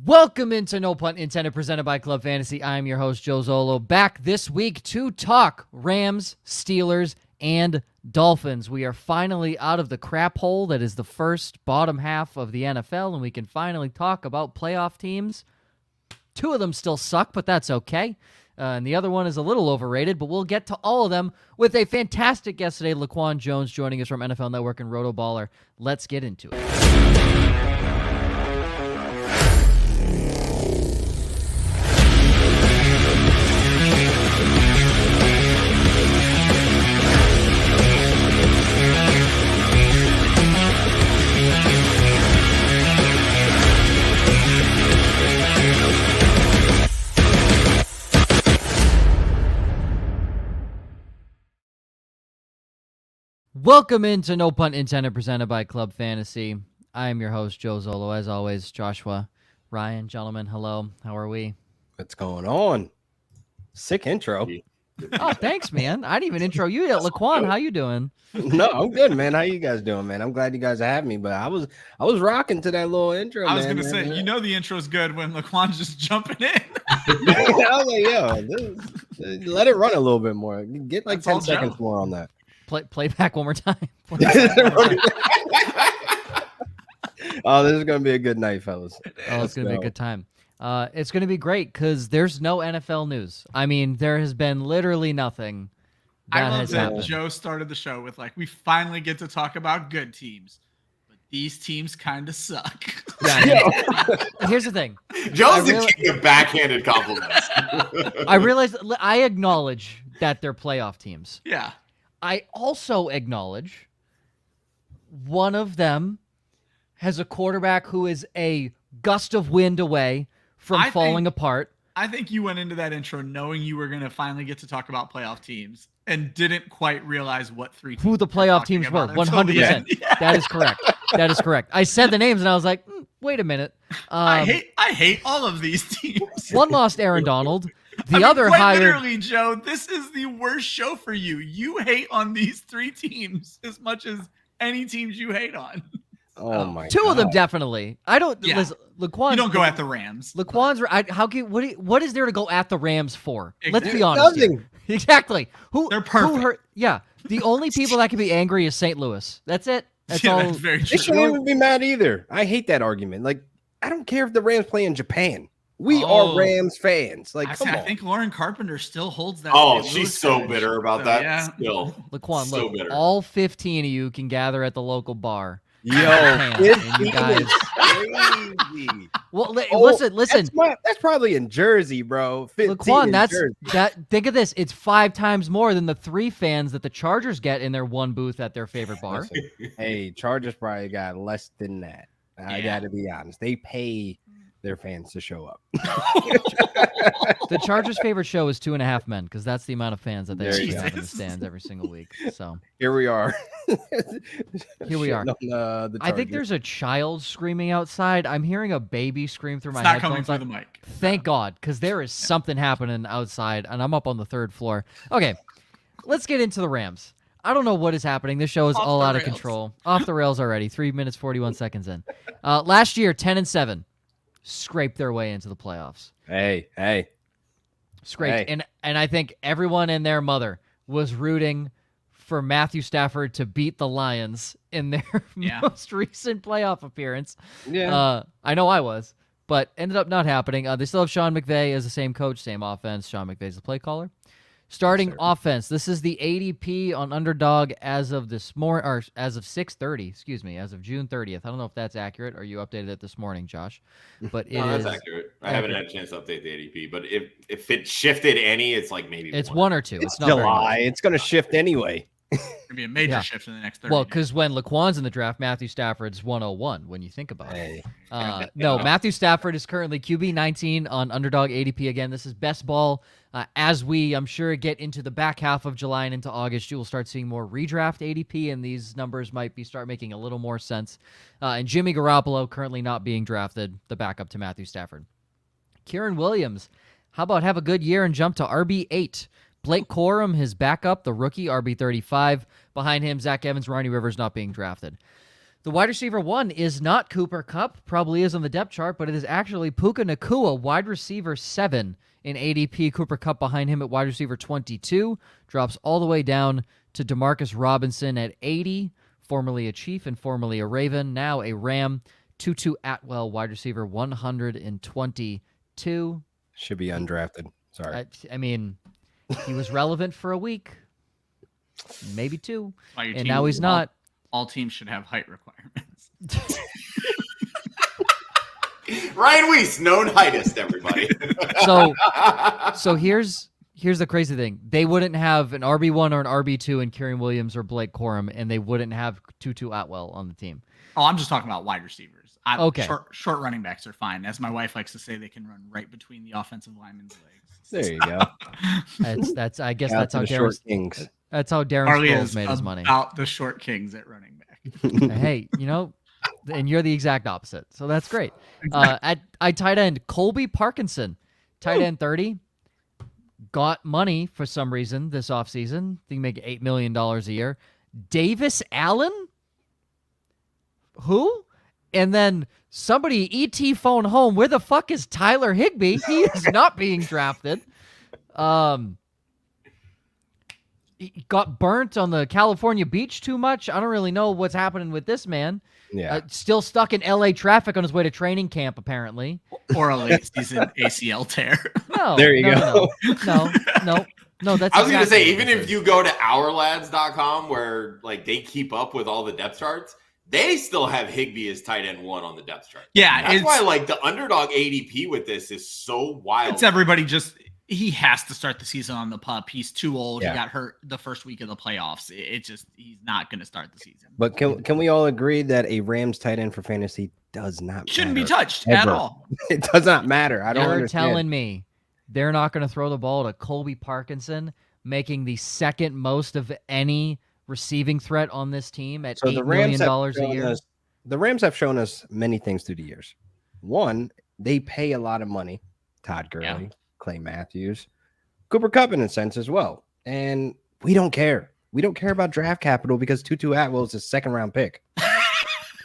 Welcome into No Punt Intended, presented by Club Fantasy. I'm your host, Joe Zollo, back this week to talk Rams, Steelers, and Dolphins. We are finally out of the crap hole that is the first bottom half of the NFL, and we can finally talk about playoff teams. Two of them still suck, but that's okay. And the other one is a little overrated, but we'll get to all of them with a fantastic guest today, LaQuan Jones, joining us from NFL Network and Rotoballer. Let's get into it. Welcome into No Punt Intended, presented by Club Fantasy. I am your host, Joe Zollo. As always, Joshua, Ryan, gentlemen, hello. How are we? What's going on? Sick intro. Oh, thanks, man. I didn't even intro you yet. LaQuan, how you doing? No, I'm good, man. How you guys doing, man? I'm glad you guys have me, but I was rocking to that little intro. I was going to say, you know the intro's good when LaQuan's just jumping in. I was like, yo, let it run a little bit more. Get like 10 seconds more on that. Play back one more time. Oh, this is going to be a good night, fellas. Oh, it's going to be a good time. It's going to be great because there's no NFL news. I mean, there has been literally nothing that has happened. Joe started the show with, we finally get to talk about good teams, but these teams kind of suck. Yeah, here's the thing. Joe's the king of backhanded compliments. I acknowledge that they're playoff teams. Yeah. I also acknowledge one of them has a quarterback who is a gust of wind away from falling apart. I think you went into that intro knowing you were going to finally get to talk about playoff teams and didn't quite realize who the playoff teams were. 100%. Yeah. That is correct. That is correct. I said the names and I was like, wait a minute. I hate all of these teams. One lost Aaron Donald. The other hired. Literally, Joe, this is the worst show for you. You hate on these three teams as much as any teams you hate on. Oh my! Two of them definitely. I don't. Yeah. Listen, LaQuan. You don't go at the Rams. LaQuan's. What is there to go at the Rams for? Exactly. Let's be honest. Nothing. Exactly. They're perfect. The only people that can be angry is St. Louis. That's it. That's all. That's very true. They shouldn't even be mad either. I hate that argument. Like, I don't care if the Rams play in Japan. We are Rams fans. Come on. I think Lauren Carpenter still holds that. Oh, she's so bitter about that. Yeah. Still, LaQuan, look, all 15 of you can gather at the local bar. Yo, you guys. Crazy. Well, listen. That's probably in Jersey, bro. LaQuan, think of this. It's 5 times more than the 3 fans that the Chargers get in their one booth at their favorite bar. Hey, Chargers probably got less than that. I got to be honest. They pay their fans to show up. The Chargers' favorite show is 2.5 Men because that's the amount of fans that they have in the stands every single week. So here we are. I think there's a child screaming outside. I'm hearing a baby scream through my headphones. Not coming through the mic. Thank God, because there is something happening outside, and I'm up on the 3rd floor. Okay, let's get into the Rams. I don't know what is happening. This show is all out of control. Off the rails already. 3 minutes, 41 seconds in. Last year, 10-7. Scraped their way into the playoffs. Hey. Scraped. Hey. And I think everyone and their mother was rooting for Matthew Stafford to beat the Lions in their most recent playoff appearance. Yeah. I know I was, but ended up not happening. They still have Sean McVay as the same coach, same offense. Sean McVay's the play caller. Starting offense. This is the ADP on Underdog as of this morning, or as of 6:30. Excuse me, as of June 30th. I don't know if that's accurate, or you updated it this morning, Josh. But that's accurate. I haven't had a chance to update the ADP, but if it shifted any, it's maybe it's 1 or 2. It's not July. It's going to shift anyway. It's going to be a major shift in the next 30 Well, because when LaQuan's in the draft, Matthew Stafford's 101 when you think about it. No, Matthew Stafford is currently QB 19 on Underdog ADP. Again, this is best ball. As we, I'm sure, get into the back half of July and into August, you will start seeing more redraft ADP, and these numbers might start making a little more sense. And Jimmy Garoppolo currently not being drafted, the backup to Matthew Stafford. Kyren Williams, how about have a good year and jump to RB8? Blake Corum, his backup, the rookie, RB35. Behind him, Zach Evans, Ronnie Rivers not being drafted. The wide receiver 1 is not Cooper Kupp, probably is on the depth chart, but it is actually Puka Nacua, wide receiver 7 in ADP. Cooper Kupp behind him at wide receiver 22, drops all the way down to Demarcus Robinson at 80, formerly a Chief and formerly a Raven, now a Ram. Tutu Atwell, wide receiver 122. Should be undrafted. Sorry. I mean, he was relevant for a week, maybe 2, Why your and team- now he's not. All teams should have height requirements. Ryan Weisse, known heightist, everybody. So here's the crazy thing. They wouldn't have an RB1 or an RB2 in Kyren Williams or Blake Corum, and they wouldn't have Tutu Atwell on the team. Oh, I'm just talking about wide receivers. Okay. Short running backs are fine. As my wife likes to say, they can run right between the offensive lineman's legs. There you go. That's I guess Out that's to how the short Darren. kings. That's how Darren Harley Sproles is made his money. about the short kings at running back. Hey, and you're the exact opposite. So that's great. At tight end, Colby Parkinson, tight end 30, got money for some reason this offseason. They make $8 million a year. Davis Allen? Who? And then somebody ET phone home. Where the fuck is Tyler Higbee? He is not being drafted. He got burnt on the California beach too much. I don't really know what's happening with this man. Yeah. Still stuck in LA traffic on his way to training camp, apparently. Or a late season ACL tear. No. There you go. No, that's I was gonna exactly say, what even this if is. you go to ourlads.com where like they keep up with all the depth charts, they still have Higbee as tight end 1 on the depth chart. Yeah, That's it's- why like the underdog ADP with this is so wild. It's everybody just he has to start the season on the pup. He's too old. Yeah. He got hurt the first week of the playoffs. He's not going to start the season. But can we all agree that a Rams tight end for fantasy does not Shouldn't be matter touched at ever. all. It does not matter. I don't You're understand. telling me they're not going to throw the ball to Colby Parkinson, making the second most of any receiving threat on this team at So $8 the million Rams have a shown year? us, the Rams have shown us many things through the years. One, they pay a lot of money. Todd Gurley, Yeah. Clay Matthews, Cooper Kupp in a sense as well. And we don't care. We don't care about draft capital because Tutu Atwell is a 2nd-round pick.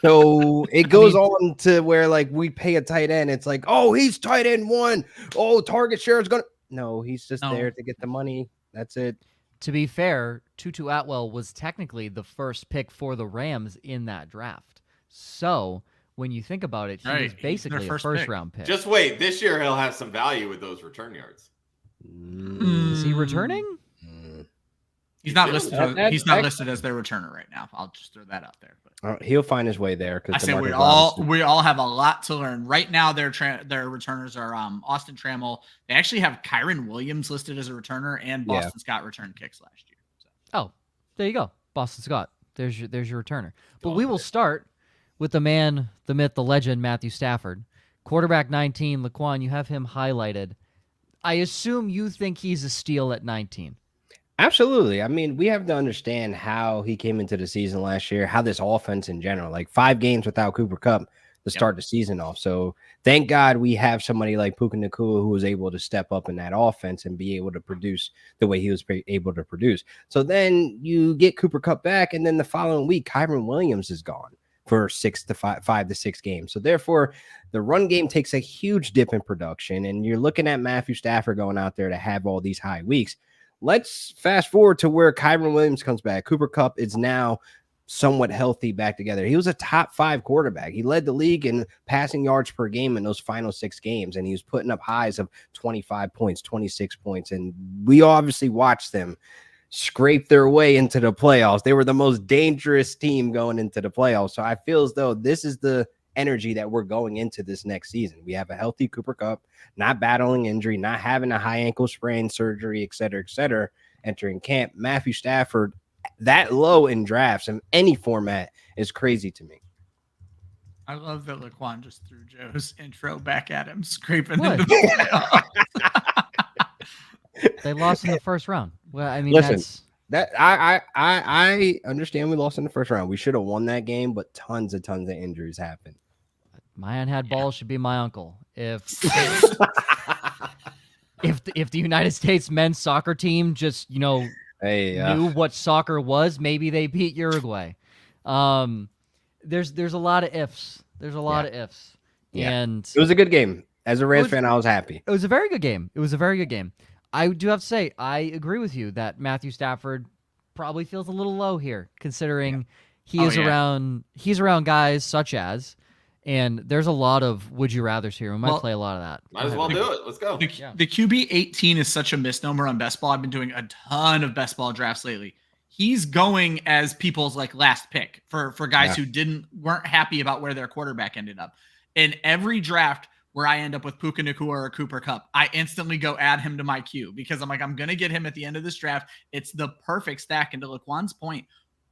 So it goes on to where like we pay a tight end. It's like, oh, he's tight end 1. Oh, target share is going to. No, he's just No. there to get the money. That's it. To be fair, Tutu Atwell was technically the first pick for the Rams in that draft. So when you think about it, he Right, was he's their basically a first first-round pick. Just wait. This year he'll have some value with those return yards. Is he returning? He's not Yeah. listed. He's not listed as their returner right now. I'll just throw that out there. But He'll find his way there. I say we all have a lot to learn. Right now, their returners are Austin Trammell. They actually have Kyren Williams listed as a returner, and Boston Scott returned kicks last year. So. Oh, there you go. Boston Scott. There's your returner. But we will start with the man, the myth, the legend, Matthew Stafford. Quarterback 19, LaQuan, you have him highlighted. I assume you think he's a steal at 19. Absolutely. I mean, we have to understand how he came into the season last year, how this offense in general, like 5 games without Cooper Kupp to start the season off. So thank God we have somebody like Puka Nacua who was able to step up in that offense and be able to produce the way he was able to produce. So then you get Cooper Kupp back, and then the following week, Kyren Williams is gone for 5 to 6 games. So therefore, the run game takes a huge dip in production, and you're looking at Matthew Stafford going out there to have all these high weeks. Let's fast forward to where Kyren Williams comes back. Cooper Kupp is now somewhat healthy back together. He was a top 5 quarterback. He led the league in passing yards per game in those final 6 games, and he was putting up highs of 25 points, 26 points, and we obviously watched them scrape their way into the playoffs. They were the most dangerous team going into the playoffs. So I feel as though this is the energy that we're going into this next season. We have a healthy Cooper Kupp, not battling injury, not having a high ankle sprain, surgery, et cetera, entering camp. Matthew Stafford, that low in drafts in any format is crazy to me. I love that LaQuan just threw Joe's intro back at him, scraping What? into the playoffs. They lost in the first round. Well, I mean, Listen, that's That I understand we lost in the first round. We should have won that game, but tons of injuries happened. my unhad balls should be my uncle. If the United States men's soccer team just Hey, knew what soccer was, maybe they beat Uruguay. There's a lot of ifs. There's a lot of ifs. Yeah. And It was a good game. As a Rams fan, I was happy. it was a very good game. It was a very good game. I do have to say, I agree with you that Matthew Stafford probably feels a little low here, considering he's around guys such as, and there's a lot of would you rathers here. We might play a lot of that. Might as well do it. Let's go. The QB 18 is such a misnomer on best ball. I've been doing a ton of best ball drafts lately. He's going as people's like last pick for guys who weren't happy about where their quarterback ended up. In every draft where I end up with Puka Nacua or Cooper Kupp, I instantly go add him to my queue because I'm like, I'm going to get him at the end of this draft. It's the perfect stack. And to LaQuan's point,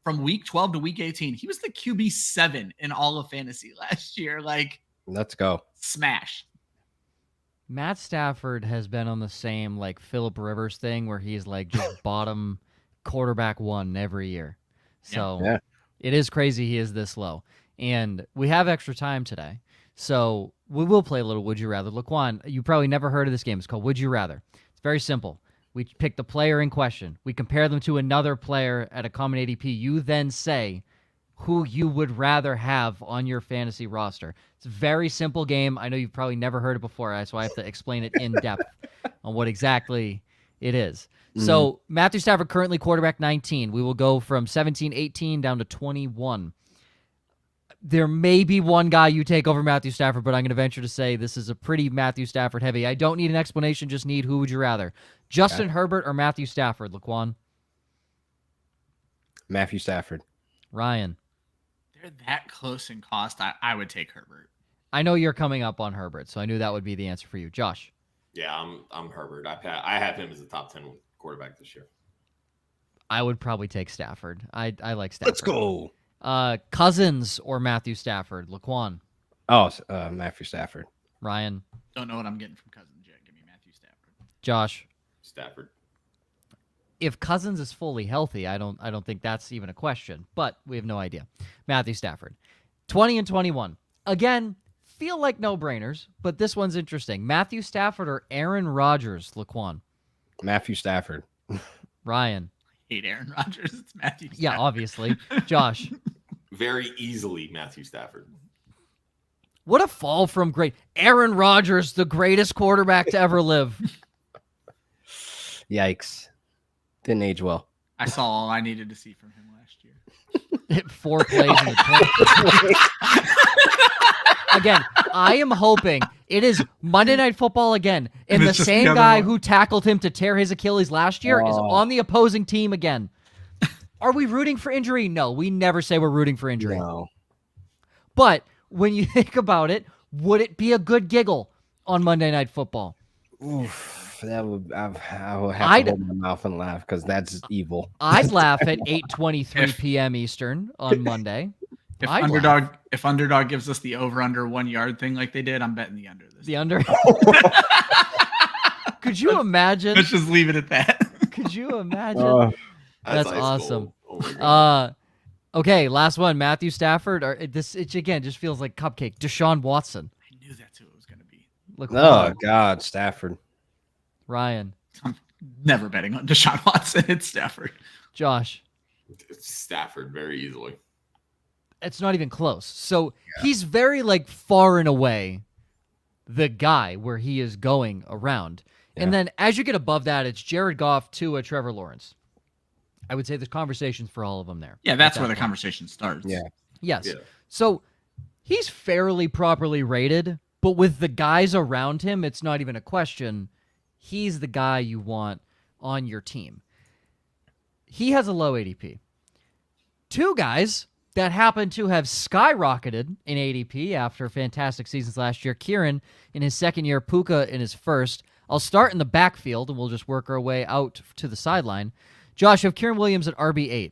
from week 12 to week 18, he was the QB 7 in all of fantasy last year. Like, let's go. Smash. Matt Stafford has been on the same like Phillip Rivers thing where he's like just bottom quarterback 1 every year. So it is crazy he is this low. And we have extra time today. So we will play a little Would You Rather. LaQuan, you probably never heard of this game. It's called Would You Rather. It's very simple. We pick the player in question. We compare them to another player at a common ADP. You then say who you would rather have on your fantasy roster. It's a very simple game. I know you've probably never heard it before. That's why I have to explain it in depth on what exactly it is. So Matthew Stafford currently quarterback 19. We will go from 17, 18 down to 21. There may be one guy you take over Matthew Stafford, but I'm going to venture to say this is a pretty Matthew Stafford heavy. I don't need an explanation, just need who would you rather? Justin Herbert or Matthew Stafford, LaQuan? Matthew Stafford. Ryan? They're that close in cost. I would take Herbert. I know you're coming up on Herbert, so I knew that would be the answer for you. Josh? Yeah, I'm Herbert. I have him as a top 10 quarterback this year. I would probably take Stafford. I like Stafford. Let's go. Cousins or Matthew Stafford? LaQuan? Oh, Matthew Stafford. Ryan? Don't know what I'm getting from Cousins yet. Give me Matthew Stafford. Josh? Stafford. If Cousins is fully healthy, I don't think that's even a question, but we have no idea. Matthew Stafford. 20 and 21. Again, feel like no-brainers, but this one's interesting. Matthew Stafford or Aaron Rodgers, LaQuan? Matthew Stafford. Ryan? Hate Aaron Rodgers. It's Matthew Stafford. Yeah, obviously. Josh? Very easily Matthew Stafford. What a fall from great. Aaron Rodgers, the greatest quarterback to ever live. Yikes. Didn't age well. I saw all I needed to see from him last year. Hit 4 plays in the 20. Again, I am hoping it is Monday Night Football again, and the same guy who tackled him to tear his Achilles last year is on the opposing team again. Are we rooting for injury? No, we never say we're rooting for injury. No. But when you think about it, would it be a good giggle on Monday Night Football? Oof, I would have to hold my mouth and laugh because that's evil. I'd laugh at 8:23 p.m. Eastern on Monday. If underdog gives us the over under 1 yard thing like they did, I'm betting the under this. The under. Could you imagine? Let's just leave it at that. Could you imagine? That's awesome. Okay, last one. Matthew Stafford. It again just feels like cupcake. Deshaun Watson. I knew that's who it was going to be. Oh God, Stafford. Ryan. I'm never betting on Deshaun Watson. It's Stafford. Josh. It's Stafford very easily. It's not even close. So he's very far and away the guy where he is going around. Yeah. And then as you get above that, it's Jared Goff, Tua, Trevor Lawrence. I would say there's conversations for all of them there. Yeah, that's where the conversation starts. Yeah. Yes. Yeah. So he's fairly properly rated, but with the guys around him, it's not even a question. He's the guy you want on your team. He has a low ADP. 2 guys that happen to have skyrocketed in ADP after fantastic seasons last year. Kyren in his second year, Puka in his first. I'll start in the backfield, and we'll just work our way out to the sideline. Josh, you have Kyren Williams at RB8.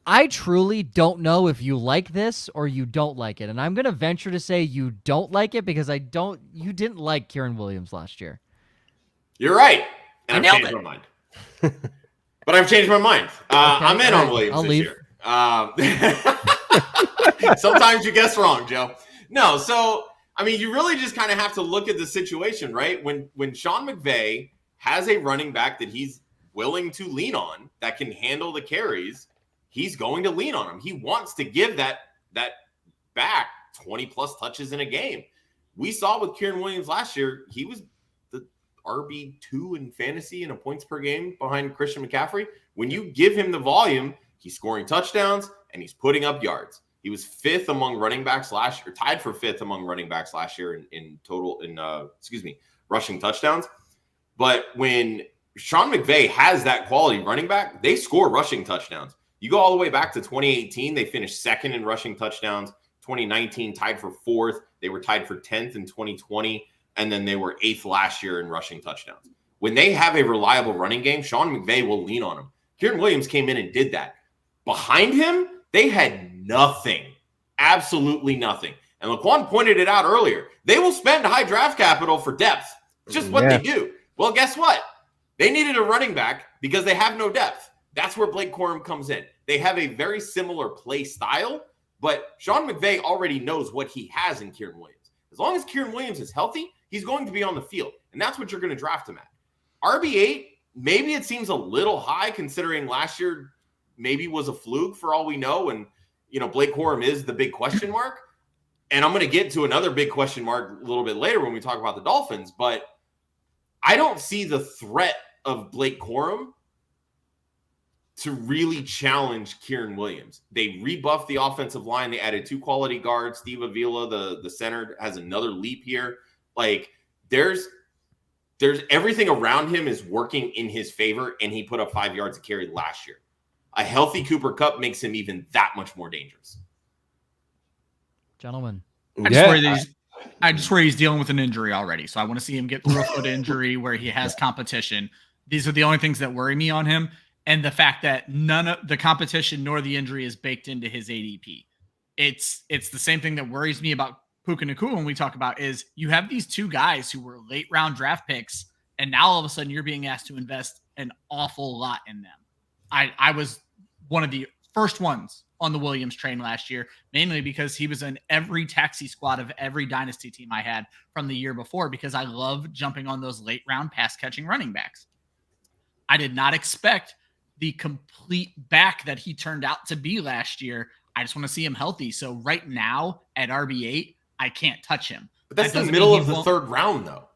I truly don't know if you like this or you don't like it, and I'm going to venture to say you don't like it because you didn't like Kyren Williams last year. You're right. And I've changed my mind. But I've changed my mind. Okay, I'm in on Williams I'll this leave. year. Sometimes you guess wrong, Joe. No, so I mean, you really just kind of have to look at the situation, right? When Sean McVay has a running back that he's willing to lean on that can handle the carries, he's going to lean on him. He wants to give that back 20 plus touches in a game. We saw with Kyren Williams last year, he was the RB2 in fantasy in a points per game behind Christian McCaffrey. When you give him the volume, he's scoring touchdowns and he's putting up yards. He was fifth among running backs last year, tied for fifth among running backs last year in total rushing touchdowns. But when Sean McVay has that quality running back, they score rushing touchdowns. You go all the way back to 2018, they finished second in rushing touchdowns. 2019 tied for fourth. They were tied for 10th in 2020, and then they were eighth last year in rushing touchdowns. When they have a reliable running game, Sean McVay will lean on him. Kyren Williams came in and did that. Behind him, they had nothing, absolutely nothing. And LaQuan pointed it out earlier. They will spend high draft capital for depth. It's just what they do. Well, guess what? They needed a running back because they have no depth. That's where Blake Corum comes in. They have a very similar play style, but Sean McVay already knows what he has in Kyren Williams. As long as Kyren Williams is healthy, he's going to be on the field, and that's what you're going to draft him at. RB8, maybe it seems a little high considering last year maybe was a fluke for all we know, and Blake Corum is the big question mark. And I'm going to get to another big question mark a little bit later when we talk about the Dolphins, but I don't see the threat of Blake Corum to really challenge Kyren Williams. They rebuffed the offensive line. They added two quality guards. Steve Avila, the center, has another leap here. Like there's everything around him is working in his favor, and he put up 5 yards a carry last year. A healthy Cooper Kupp makes him even that much more dangerous. Gentlemen. I just worry he's dealing with an injury already. So I want to see him get through a foot injury where he has competition. These are the only things that worry me on him. And the fact that none of the competition nor the injury is baked into his ADP. It's the same thing that worries me about Puka Nacua when we talk about is you have these two guys who were late round draft picks, and now all of a sudden you're being asked to invest an awful lot in them. I was one of the first ones on the Williams train last year, mainly because he was in every taxi squad of every dynasty team I had from the year before, because I love jumping on those late round pass catching running backs. I did not expect the complete back that he turned out to be last year. I just want to see him healthy. So right now at RB8, I can't touch him. But that's the middle of the third round, though.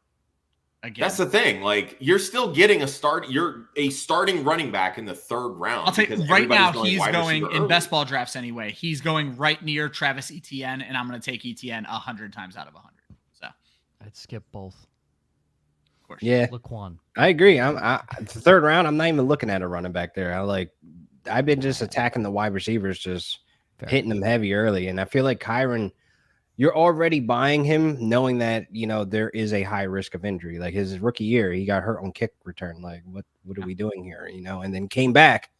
Again, that's the thing. Like you're still getting you're a starting running back in the third round. I'll tell you right now, he's going in early. best ball drafts anyway. He's going right near Travis Etienne, and I'm going to take Etienne 100 times out of 100. So I'd skip both. Of course. Yeah. LaQuan. I agree. The third round, I'm not even looking at a running back there. I've been just attacking the wide receivers, just hitting them heavy early. And I feel like Kyren, you're already buying him knowing that, there is a high risk of injury. Like his rookie year, he got hurt on kick return. Like, what are we doing here? And then came back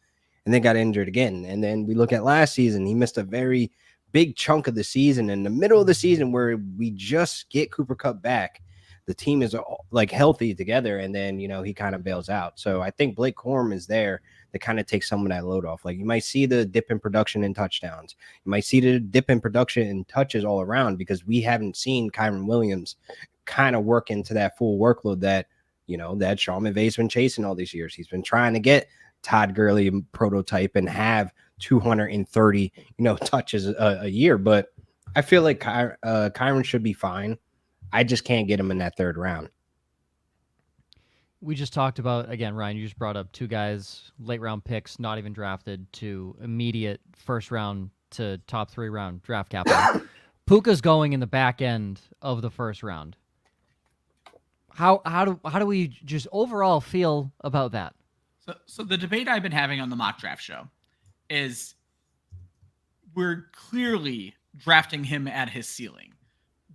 and then got injured again. And then we look at last season, he missed a very big chunk of the season. In the middle of the season where we just get Cooper Kupp back, the team is like healthy together. And then, he kind of bails out. So I think Blake Corum is there to kind of take some of that load off. Like you might see the dip in production and touchdowns. You might see the dip in production and touches all around because we haven't seen Kyren Williams kind of work into that full workload that, that Sean McVay's been chasing all these years. He's been trying to get Todd Gurley prototype and have 230, touches a year. But I feel like Kyren should be fine. I just can't get him in that third round. We just talked about, again, Ryan, you just brought up two guys, late round picks, not even drafted, to immediate first round to top 3 round draft capital. Puka's going in the back end of the first round. How do we just overall feel about that? So the debate I've been having on the mock draft show is we're clearly drafting him at his ceiling.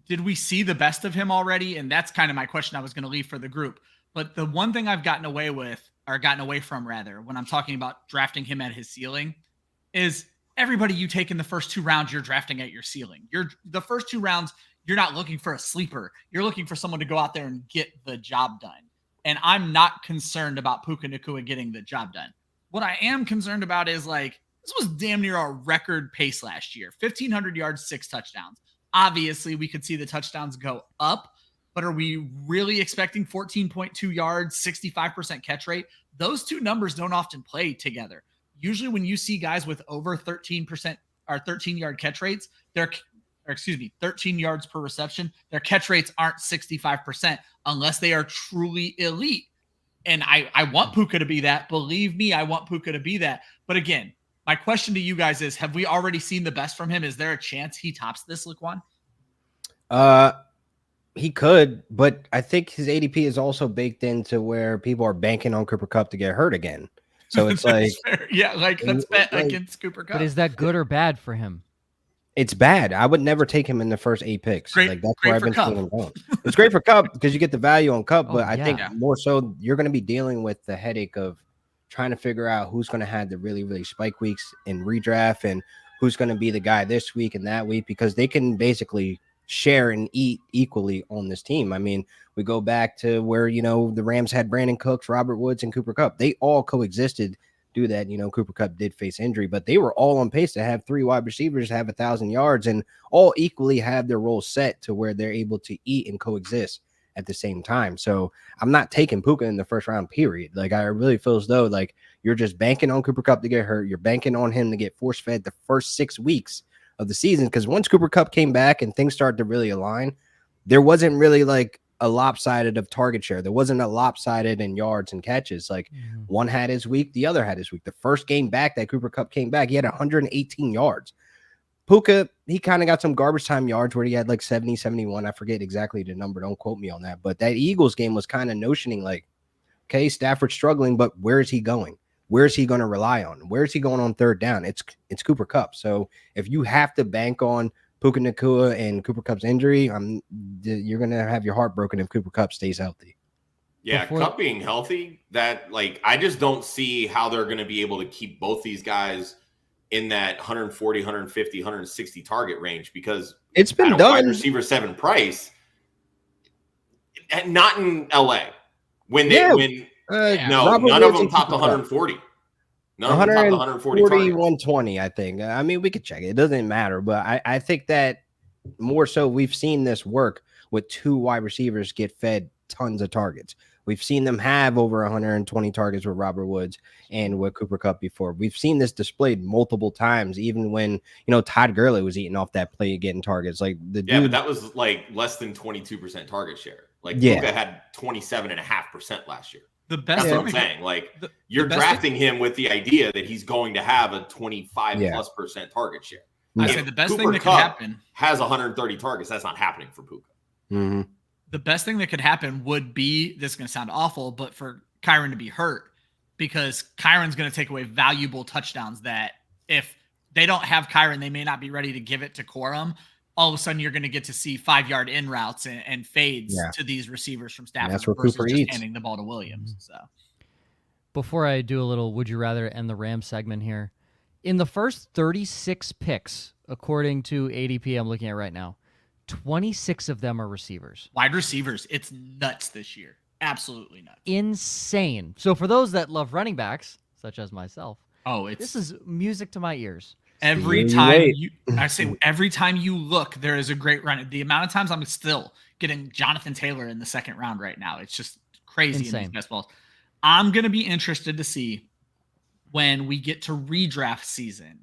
Did we see the best of him already? And that's kind of my question I was going to leave for the group. But the one thing I've gotten away from when I'm talking about drafting him at his ceiling is everybody you take in the first 2 rounds, you're drafting at your ceiling. The first 2 rounds, you're not looking for a sleeper. You're looking for someone to go out there and get the job done. And I'm not concerned about Puka Nacua getting the job done. What I am concerned about is this was damn near our record pace last year. 1,500 yards, 6 touchdowns. Obviously, we could see the touchdowns go up. But are we really expecting 14.2 yards, 65% catch rate? Those two numbers don't often play together. Usually when you see guys with over 13% or 13-yard catch rates, they're 13 yards per reception. Their catch rates aren't 65% unless they are truly elite. And I want Puka to be that. Believe me, I want Puka to be that. But again, my question to you guys is, have we already seen the best from him? Is there a chance he tops this, LaQuan? He could, but I think his ADP is also baked into where people are banking on Cooper Kupp to get hurt again. So it's like, yeah, like let's bet against Cooper Kupp. But is that good or bad for him? It's bad. I would never take him in the first 8 picks. Great, like that's great where I've for been Kupp. seeing him going. It's great for Kupp because you get the value on Kupp, but I think Yeah. more so you're going to be dealing with the headache of trying to figure out who's going to have the really, really spike weeks in redraft and who's going to be the guy this week and that week, because they can basically share and eat equally on this team. I mean, we go back to where, the Rams had Brandon Cooks, Robert Woods, and Cooper Kupp. They all coexisted. Do that, Cooper Kupp did face injury, but they were all on pace to have 3 wide receivers have 1,000 yards and all equally have their roles set to where they're able to eat and coexist at the same time. So I'm not taking Puka in the first round, period. Like, I really feel as though like you're just banking on Cooper Kupp to get hurt. You're banking on him to get force fed the first 6 weeks of the season, because once Cooper Kupp came back and things started to really align, there wasn't really like a lopsided of target share. There wasn't a lopsided in yards and catches. Like one had his week, the other had his week. The first game back that Cooper Kupp came back, he had 118 yards. Puka, he kind of got some garbage time yards where he had like 70, 71. I forget exactly the number. Don't quote me on that. But that Eagles game was kind of notioning like, okay, Stafford's struggling, but where is he going? Where is he going to rely on? Where is he going on third down? It's Cooper Kupp. So if you have to bank on Puka Nacua and Cooper Kupp's injury, you're going to have your heart broken if Cooper Kupp stays healthy. Yeah, Kupp being healthy, I just don't see how they're going to be able to keep both these guys in that 140, 150, 160 target range, because it's been at done. Wide receiver 7 price, not in LA. None of them topped 140. None of them topped 140 targets. 120, I think. I mean, we could check it. It doesn't matter, but I think that more so we've seen this work with 2 wide receivers get fed tons of targets. We've seen them have over 120 targets with Robert Woods and with Cooper Kupp before. We've seen this displayed multiple times, even when, Todd Gurley was eating off that play getting targets. Like but that was like less than 22% target share. Like Puka had 27.5% last year. The best That's what I'm saying. Like you're drafting him with the idea that he's going to have a 25+% target share. I said the best thing that could happen has 130 targets. That's not happening for Puka. Mm-hmm. The best thing that could happen would be, this is going to sound awful, but for Kyren to be hurt, because Kyren's going to take away valuable touchdowns that if they don't have Kyren, they may not be ready to give it to Corum. All of a sudden, you're going to get to see 5-yard in routes and fades to these receivers from Stafford versus just handing the ball to Williams. So, before I do a little would you rather end the Rams segment here, in the first 36 picks, according to ADP, I'm looking at right now, 26 of them are receivers. Wide receivers, it's nuts this year. Absolutely nuts. Insane. So for those that love running backs, such as myself, this is music to my ears. Every time you look, there is a great run. The amount of times I'm still getting Jonathan Taylor in the second round right now, it's just crazy. Insane. In these best balls. I'm going to be interested to see when we get to redraft season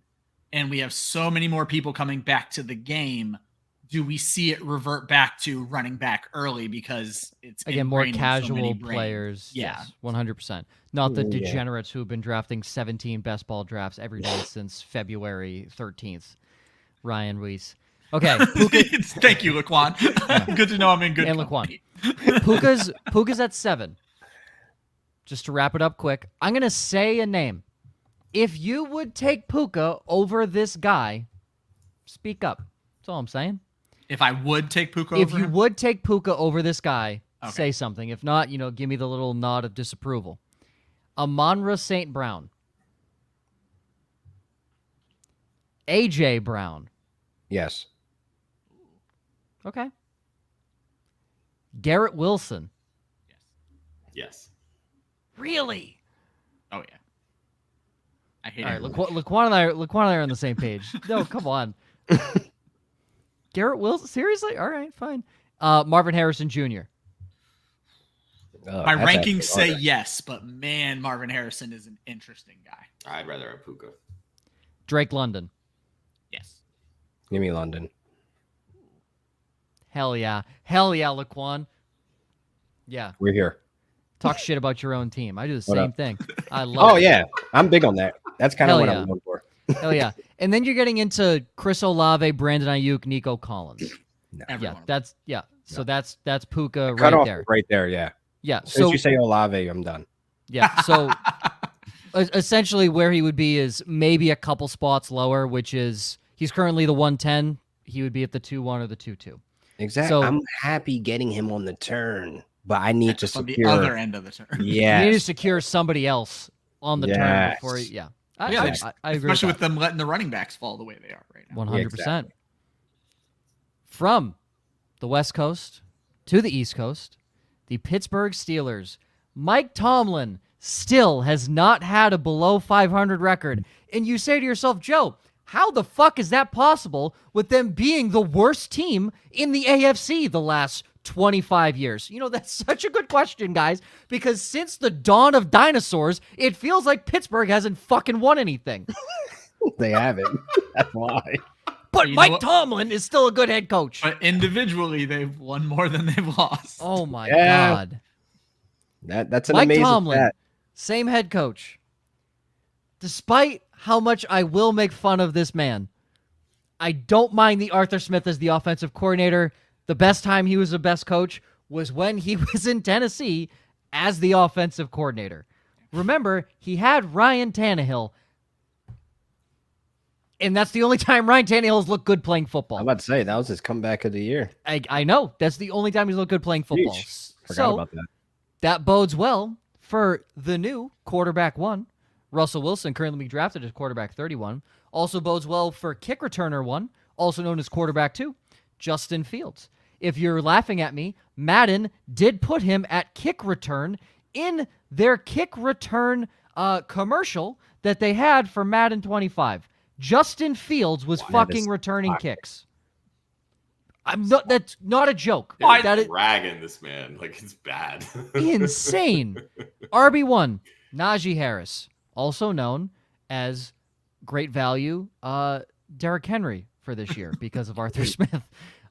and we have so many more people coming back to the game. Do we see it revert back to running back early because it's again more casual players? Yeah, yes, 100%. Not the degenerates who have been drafting 17 best ball drafts every day since February 13th. Ryan Weisse. Okay, thank you, LaQuan. Yeah. Good to know I'm in good company. LaQuan. Puka's at 7. Just to wrap it up quick, I'm gonna say a name. If you would take Puka over this guy, speak up. That's all I'm saying. If I would take Puka over him? Would take Puka over this guy, say something. If not, give me the little nod of disapproval. Amon-Ra St. Brown. A.J. Brown. Yes. Okay. Garrett Wilson. Yes. Really? Oh, yeah. I hate it. All right, LaQuan and I are on the same page. No, come on. Garrett Wilson? Seriously? All right, fine. Marvin Harrison Jr. My rankings say yes, but man, Marvin Harrison is an interesting guy. I'd rather have Puka. Drake London. Yes. Give me London. Hell yeah. Hell yeah, LaQuan. Yeah. We're here. Talk shit about your own team. I do the What same up? thing. I love it. Oh, yeah. I'm big on that. That's kind of Hell what yeah. I'm going for. Hell yeah. And then you're getting into Chris Olave, Brandon Ayuk, Nico Collins. No. Everyone. Yeah. So that's Puka Cut right off there. right there, yeah. Yeah. As soon So as you say Olave, I'm done. yeah. So essentially where he would be is maybe a couple spots lower, which is he's currently the 110. He would be at the 2-1 or the 2-2. Exactly. So- I'm happy getting him on the turn, but I need to on the secure. other end of the turn. Yeah. You need to secure somebody else on the turn Yes. before he, yeah. Yeah, I agree. especially with that. them letting the running backs fall the way they are right now. 100%. exactly. From the West Coast to the East Coast, the Pittsburgh Steelers. Mike Tomlin still has not had a below 500 record. And you say to yourself, Joe, how the fuck is that possible with them being the worst team in the AFC the last 25 years? You know, that's such a good question, guys, because since the dawn of dinosaurs, it feels like Pittsburgh hasn't fucking won anything. They haven't. That's why. But You know Mike what? Tomlin is still a good head coach. But individually, they've won more than they've lost. Oh my Yeah. God. That's an Mike amazing Tomlin, stat. same head coach. Despite how much I will make fun of this man, I don't mind the Arthur Smith as the offensive coordinator. The best time he was the best coach was when he was in Tennessee as the offensive coordinator. Remember, he had Ryan Tannehill, and that's the only time Ryan Tannehill's looked good playing football. I'm about to say, that was his comeback of the year. I know. That's the only time he's looked good playing football. Sheesh. Forgot So, about that. that bodes well for the new quarterback 1, Russell Wilson, currently being drafted as quarterback 31. Also bodes well for kick returner 1, also known as quarterback 2, Justin Fields. If you're laughing at me, Madden did put him at kick return in their kick return commercial that they had for Madden 25. Justin Fields was Wow, that fucking is returning shocking. kicks. That's not a joke. They're That is dragging this man like it's bad. insane. RB1, Najee Harris, also known as great value Derrick Henry for this year because of Arthur Smith.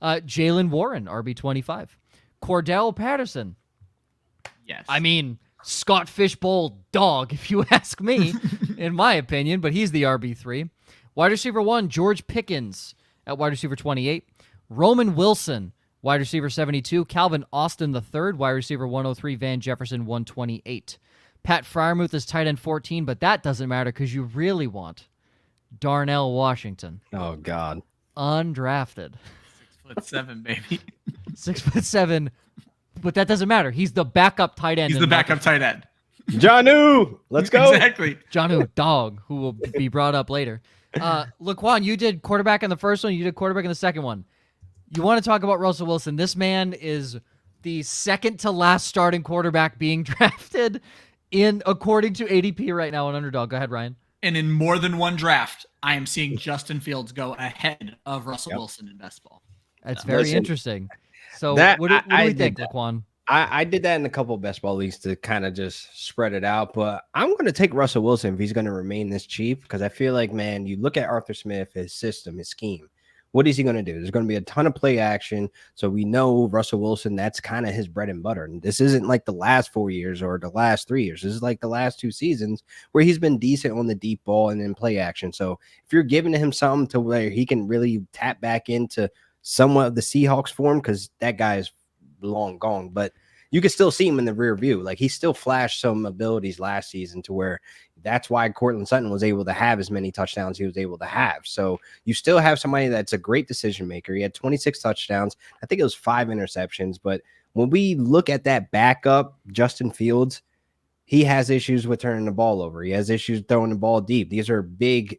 Jalen Warren, RB25. Cordell Patterson. Yes. I mean, Scott Fishbowl dog, if you ask me, in my opinion, but he's the RB3. Wide receiver 1, George Pickens at wide receiver 28. Roman Wilson, wide receiver 72. Calvin Austin III, wide receiver 103. Van Jefferson, 128. Pat Freiermuth is tight end 14, but that doesn't matter because you really want Darnell Washington. Oh, God. Undrafted. 6'7", baby. 6'7", but that doesn't matter. He's the backup tight end. He's the backup tight end. Jonnu, let's go. Exactly. Jonnu Dog, who will be brought up later. LaQuan, you did quarterback in the first one. You did quarterback in the second one. You want to talk about Russell Wilson. This man is the second to last starting quarterback being drafted according to ADP right now on Underdog. Go ahead, Ryan. And in more than one draft, I am seeing Justin Fields go ahead of Russell Wilson in best ball. That's very Listen, interesting. So that- what do I we did think, that. LaQuan? I did that in a couple of best ball leagues to kind of just spread it out, but I'm going to take Russell Wilson if he's going to remain this cheap because I feel like, man, you look at Arthur Smith, his system, his scheme. What is he going to do? There's going to be a ton of play action. So we know Russell Wilson, that's kind of his bread and butter. And this isn't like the last 4 years or the last 3 years. This is like the last 2 seasons where he's been decent on the deep ball and in play action. So if you're giving him something to where he can really tap back into somewhat of the Seahawks form, because that guy is long gone, but you can still see him in the rear view. Like he still flashed some abilities last season to where that's why Cortland Sutton was able to have as many touchdowns he was able to have. So you still have somebody that's a great decision maker. He had 26 touchdowns. I think it was 5 interceptions. But when we look at that backup, Justin Fields, he has issues with turning the ball over. He has issues throwing the ball deep. These are big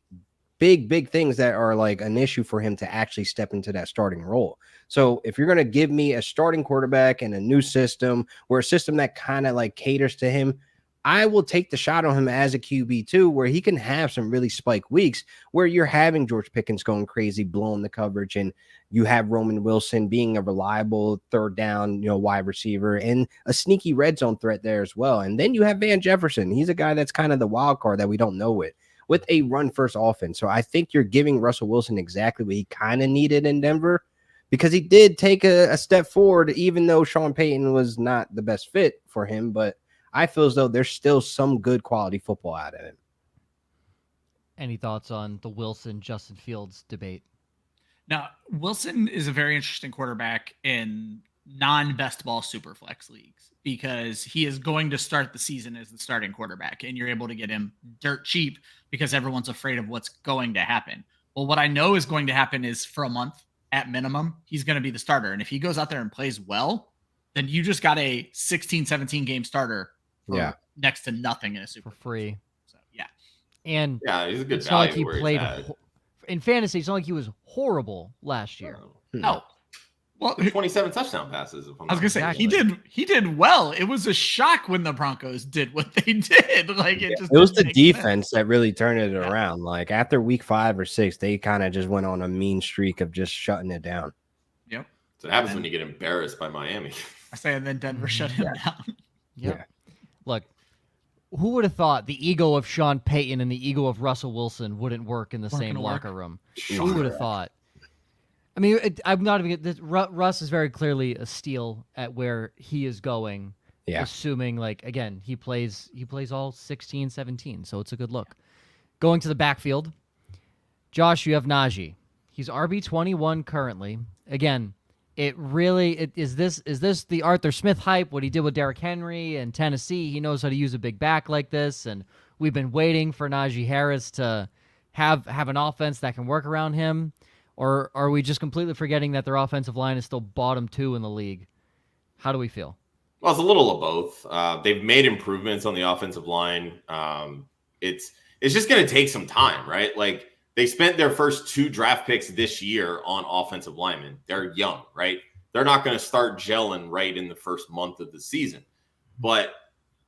things that are like an issue for him to actually step into that starting role. So if you're going to give me a starting quarterback and a new system or a system that kind of like caters to him, I will take the shot on him as a QB2 where he can have some really spike weeks where you're having George Pickens going crazy, blowing the coverage, and you have Roman Wilson being a reliable third down, wide receiver and a sneaky red zone threat there as well. And then you have Van Jefferson. He's a guy that's kind of the wild card that we don't know with a run first offense. So I think you're giving Russell Wilson exactly what he kind of needed in Denver because he did take a step forward, even though Sean Payton was not the best fit for him. But I feel as though there's still some good quality football out of him. Any thoughts on the Wilson-Justin Fields debate? Now, Wilson is a very interesting quarterback in non-best ball super flex leagues because he is going to start the season as the starting quarterback, and you're able to get him dirt cheap because everyone's afraid of what's going to happen. Well, what I know is going to happen is for a month at minimum, he's going to be the starter. And if he goes out there and plays well, then you just got a 16, 17 game starter for next to nothing in a super for free. So, yeah. And he's a good it's not like he value played in fantasy. It's not like he was horrible last year. No. Well, 27 touchdown passes. I was gonna say he did well. It was a shock when the Broncos did what they did. Like it was the defense that really turned it around. Like after week 5 or 6, they kind of just went on a mean streak of just shutting it down. Yep. So it happens when you get embarrassed by Miami. I say, and then Denver shut him down. Yeah. Look, who would have thought the ego of Sean Payton and the ego of Russell Wilson wouldn't work in the same locker room? Who would have thought? I mean, I'm not even. Russ is very clearly a steal at where he is going. Yeah. Assuming, like, again, he plays all 16, 17, so it's a good look. Going to the backfield, Josh, you have Najee. He's RB21 currently. Again, is this the Arthur Smith hype? What he did with Derrick Henry and Tennessee? He knows how to use a big back like this, and we've been waiting for Najee Harris to have an offense that can work around him. Or are we just completely forgetting that their offensive line is still bottom 2 in the league? How do we feel? Well, it's a little of both. They've made improvements on the offensive line. It's just going to take some time, right? Like they spent their first 2 draft picks this year on offensive linemen. They're young, right? They're not going to start gelling right in the first month of the season. But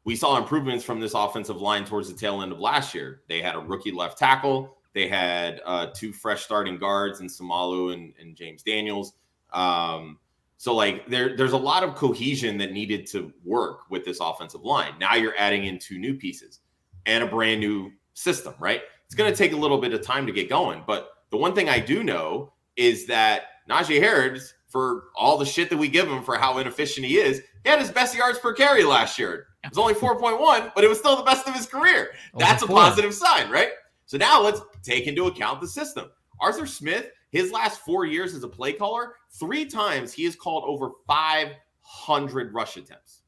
we saw improvements from this offensive line towards the tail end of last year. They had a rookie left tackle. They had 2 fresh starting guards in Samalu and James Daniels. So like there's a lot of cohesion that needed to work with this offensive line. Now you're adding in 2 new pieces and a brand new system, right? It's going to take a little bit of time to get going. But the one thing I do know is that Najee Harris, for all the shit that we give him for how inefficient he is, he had his best yards per carry last year. It was only 4.1, but it was still the best of his career. That's a positive sign, right? So now let's take into account the system. Arthur Smith, his last 4 years as a play caller, 3 times he has called over 500 rush attempts.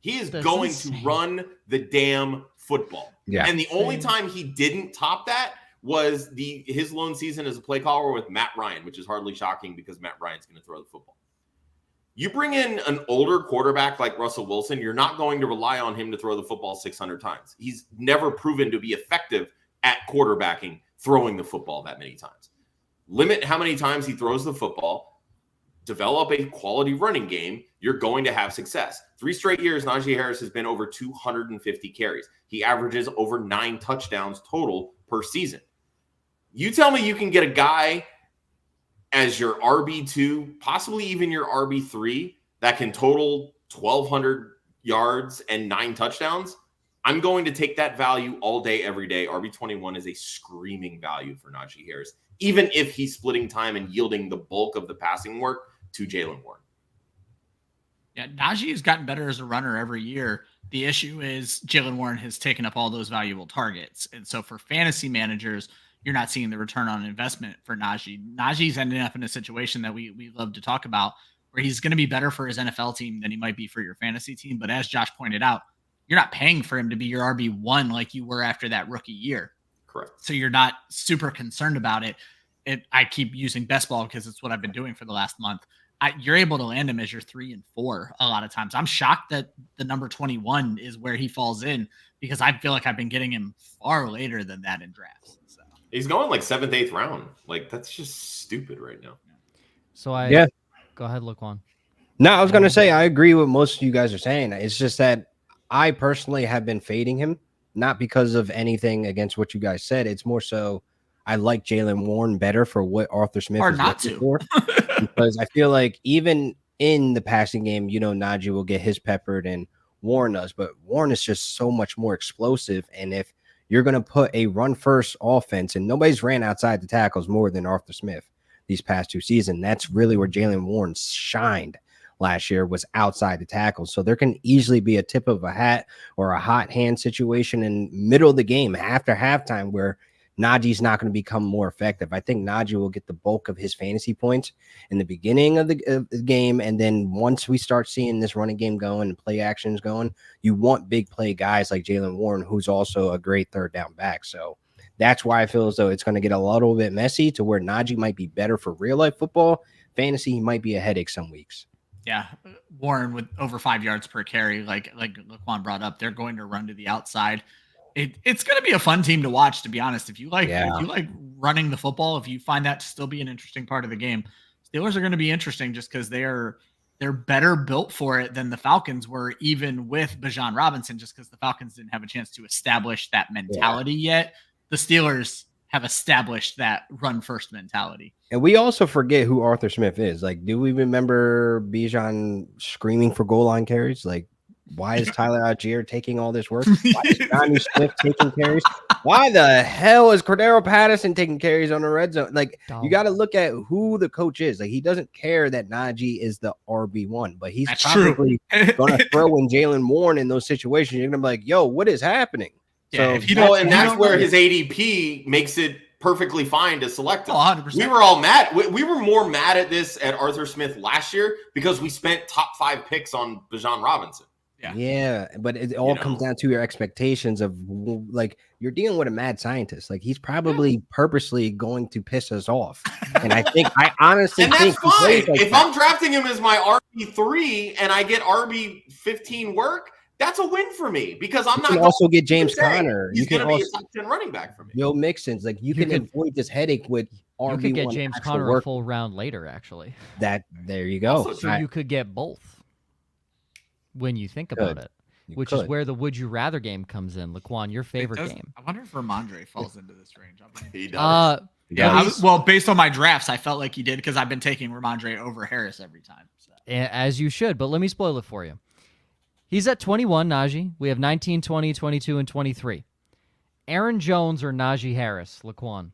He is going to run the damn football. Yeah. And the only time he didn't top that was his lone season as a play caller with Matt Ryan, which is hardly shocking because Matt Ryan's going to throw the football. You bring in an older quarterback like Russell Wilson, you're not going to rely on him to throw the football 600 times. He's never proven to be effective at quarterbacking, throwing the football that many times. Limit how many times he throws the football, develop a quality running game, you're going to have success. 3 straight years, Najee Harris has been over 250 carries. He averages over 9 touchdowns total per season. You tell me you can get a guy as your RB2, possibly even your RB3, that can total 1,200 yards and 9 touchdowns. I'm going to take that value all day, every day. RB21 is a screaming value for Najee Harris, even if he's splitting time and yielding the bulk of the passing work to Jaylen Warren. Yeah, Najee has gotten better as a runner every year. The issue is Jaylen Warren has taken up all those valuable targets. And so for fantasy managers, you're not seeing the return on investment for Najee. Najee's ending up in a situation that we love to talk about where he's going to be better for his NFL team than he might be for your fantasy team. But as Josh pointed out, you're not paying for him to be your RB1 like you were after that rookie year. Correct. So you're not super concerned about it. I keep using best ball because it's what I've been doing for the last month. You're able to land him as your 3 and 4 a lot of times. I'm shocked that the number 21 is where he falls in because I feel like I've been getting him far later than that in drafts. So. He's going like 7th, 8th round. Like that's just stupid right now. So go ahead, LaQuan. No, I was going to say, I agree with most of you guys are saying. It's just that I personally have been fading him, not because of anything against what you guys said. It's more so I like Jaylen Warren better for what Arthur Smith is looking for. Because I feel like even in the passing game, Najee will get his peppered and Warren does. But Warren is just so much more explosive. And if you're going to put a run-first offense, and nobody's ran outside the tackles more than Arthur Smith. these past 2 seasons. That's really where Jaylen Warren shined last year, was outside the tackle. So there can easily be a tip of a hat or a hot hand situation in middle of the game after halftime where Najee's not going to become more effective. I think Najee will get the bulk of his fantasy points in the beginning of the game. And then once we start seeing this running game going and play actions going, you want big play guys like Jaylen Warren, who's also a great third down back. So that's why I feel as though it's going to get a little bit messy to where Najee might be better for real life football. Fantasy, he might be a headache some weeks. Yeah, Warren with over 5 yards per carry, like LaQuan brought up, they're going to run to the outside. It's going to be a fun team to watch, to be honest. If you like running the football, if you find that to still be an interesting part of the game, Steelers are going to be interesting just because they're better built for it than the Falcons were, even with Bijan Robinson, just because the Falcons didn't have a chance to establish that mentality yet. The Steelers have established that run first mentality. And we also forget who Arthur Smith is. Like, do we remember Bijan screaming for goal line carries? Like, why is Tyler Algier taking all this work? Why is Jonnu Smith taking carries? Why the hell is Cordero Patterson taking carries on the red zone? Like, you got to look at who the coach is. Like, he doesn't care that Najee is the RB1, but he's probably going to throw in Jaylen Warren in those situations. You're going to be like, yo, what is happening? Yeah, so, and that's where his ADP makes it perfectly fine to select him. 100%. We were all mad. We were more mad at this at Arthur Smith last year because we spent top 5 picks on Bijan Robinson. Yeah, but it all comes down to your expectations of, like, you're dealing with a mad scientist. Like, he's probably purposely going to piss us off. And I honestly and think that's fine. Like if I'm drafting him as my RB3 and I get RB15 work, that's a win for me because I'm not. You can also get James Conner. He's going to be a top 10 running back for me. Yo, Mixon's like you can avoid this headache with RB1. You could get James Conner a full round later, actually. There you go. So you could get both. When you think about it, which is where the would you rather game comes in. LaQuan, your favorite game. I wonder if Ramondre falls into this range. He does. Well, based on my drafts, I felt like he did because I've been taking Ramondre over Harris every time. So. As you should, but let me spoil it for you. He's at 21, Najee. We have 19, 20, 22, and 23. Aaron Jones or Najee Harris, LaQuan?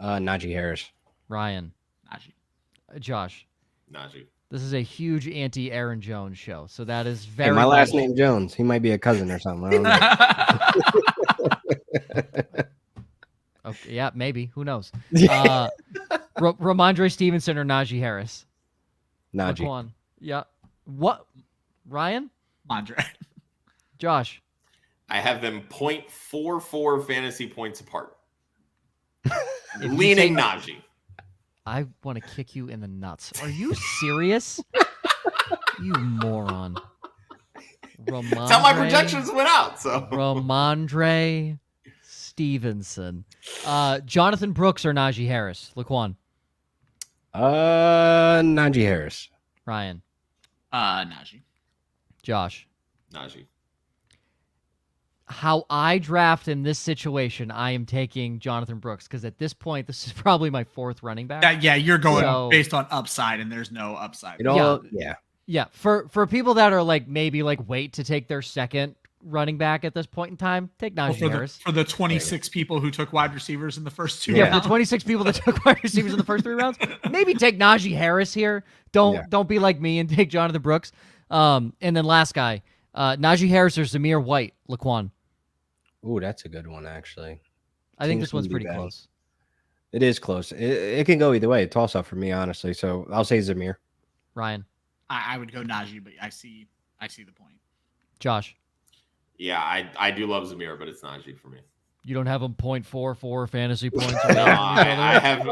Najee Harris. Ryan? Najee. Josh? Najee. This is a huge anti-Aaron Jones show, so that is very. Hey, my last name Jones. He might be a cousin or something. I don't know. Okay, yeah, maybe. Who knows? Ramondre Stevenson or Najee Harris? Najee. LaQuan. Yeah. What? Ryan? Ramondre. Josh. I have them 0.44 fantasy points apart. Leaning Najee. I want to kick you in the nuts. Are you serious? You moron. That's how my projections went out. So Ramondre Stevenson. Jonathan Brooks or Najee Harris? LaQuan. Najee Harris. Ryan. Najee. Josh. Najee. How I draft in this situation, I am taking Jonathan Brooks because at this point, this is probably my 4th running back. You're going based on upside, and there's no upside. Yeah. For people that are like maybe like wait to take their 2nd running back at this point in time, take Najee Harris. For the 26 people who took wide receivers in the first 2 rounds. rounds. For the 26 people that took wide receivers in the first 3 rounds, maybe take Najee Harris here. Don't be like me and take Jonathan Brooks. And then last guy, Najee Harris or Zamir White, LaQuan. Ooh, that's a good one, actually. I think this one's pretty close. It is close. It can go either way. Toss up for me, honestly. So I'll say Zamir. Ryan. I would go Najee, but I see the point. Josh. Yeah, I do love Zamir, but it's Najee for me. You don't have him 0.44 fantasy points. I have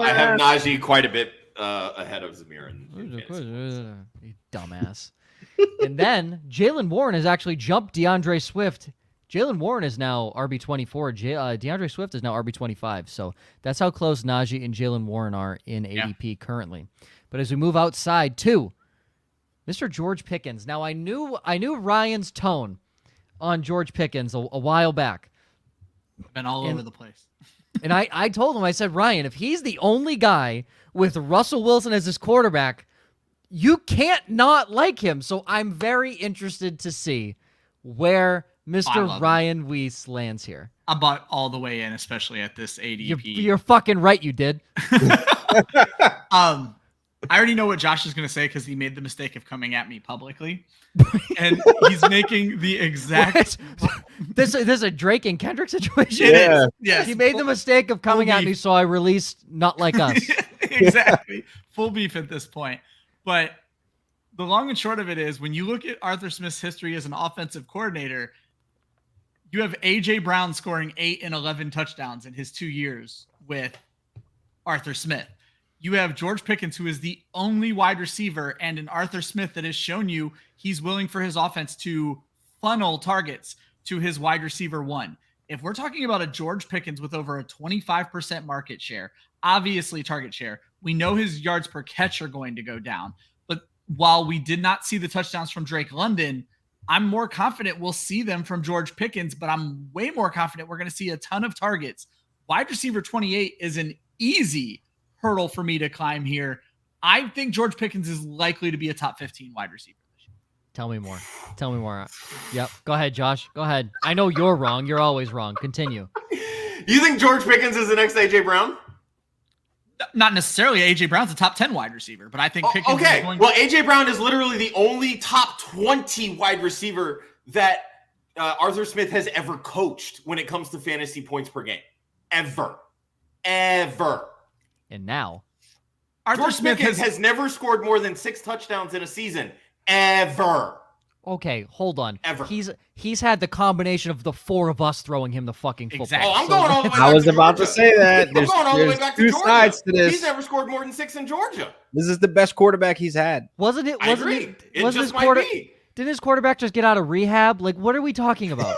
Najee quite a bit ahead of Zamir. You dumbass. And then Jaylen Warren has actually jumped DeAndre Swift. Jaylen Warren is now RB24. DeAndre Swift is now RB25. So that's how close Najee and Jaylen Warren are in ADP currently. But as we move outside to Mr. George Pickens. Now I knew Ryan's tone on George Pickens a while back. Been all over the place. And I told him, I said, Ryan, if he's the only guy with Russell Wilson as his quarterback, you can't not like him. So I'm very interested to see where Mr. Ryan Weisse lands here. I bought all the way in, especially at this ADP. You're fucking right, you did. I already know what Josh is going to say because he made the mistake of coming at me publicly. And he's making the exact... This is a Drake and Kendrick situation? It is. Yes. He made the mistake of coming at me, so I released Not Like Us. Exactly. Full beef at this point. But the long and short of it is, when you look at Arthur Smith's history as an offensive coordinator, you have A.J. Brown scoring 8 and 11 touchdowns in his 2 years with Arthur Smith. You have George Pickens, who is the only wide receiver, and an Arthur Smith that has shown you he's willing for his offense to funnel targets to his wide receiver one. If we're talking about a George Pickens with over a 25% market share, obviously target share, we know his yards per catch are going to go down. But while we did not see the touchdowns from Drake London, I'm more confident we'll see them from George Pickens, but I'm way more confident we're going to see a ton of targets. Wide receiver 28 is an easy hurdle for me to climb here. I think George Pickens is likely to be a top 15 wide receiver. Tell me more. Tell me more. Yep. Go ahead, Josh. Go ahead. I know you're wrong. You're always wrong. Continue. You think George Pickens is the next A.J. Brown? Not necessarily. A.J. Brown's a top 10 wide receiver, but I think Pickens is going Well, A.J. Brown is literally the only top 20 wide receiver that Arthur Smith has ever coached when it comes to fantasy points per game. Ever. And now, Arthur Smith has never scored more than 6 touchdowns in a season. Ever. Okay, hold on. Ever. He's had the combination of the 4 of us throwing him the fucking football. Exactly. Oh, I'm going all the way back I was to about Georgia. to say that. I'm going all the way back to two Georgia. sides to this. He's never scored more than 6 in Georgia. This is the best quarterback he's had. Wasn't it? I Wasn't agree. it? Wasn't his might be. Didn't his quarterback just get out of rehab? Like, what are we talking about?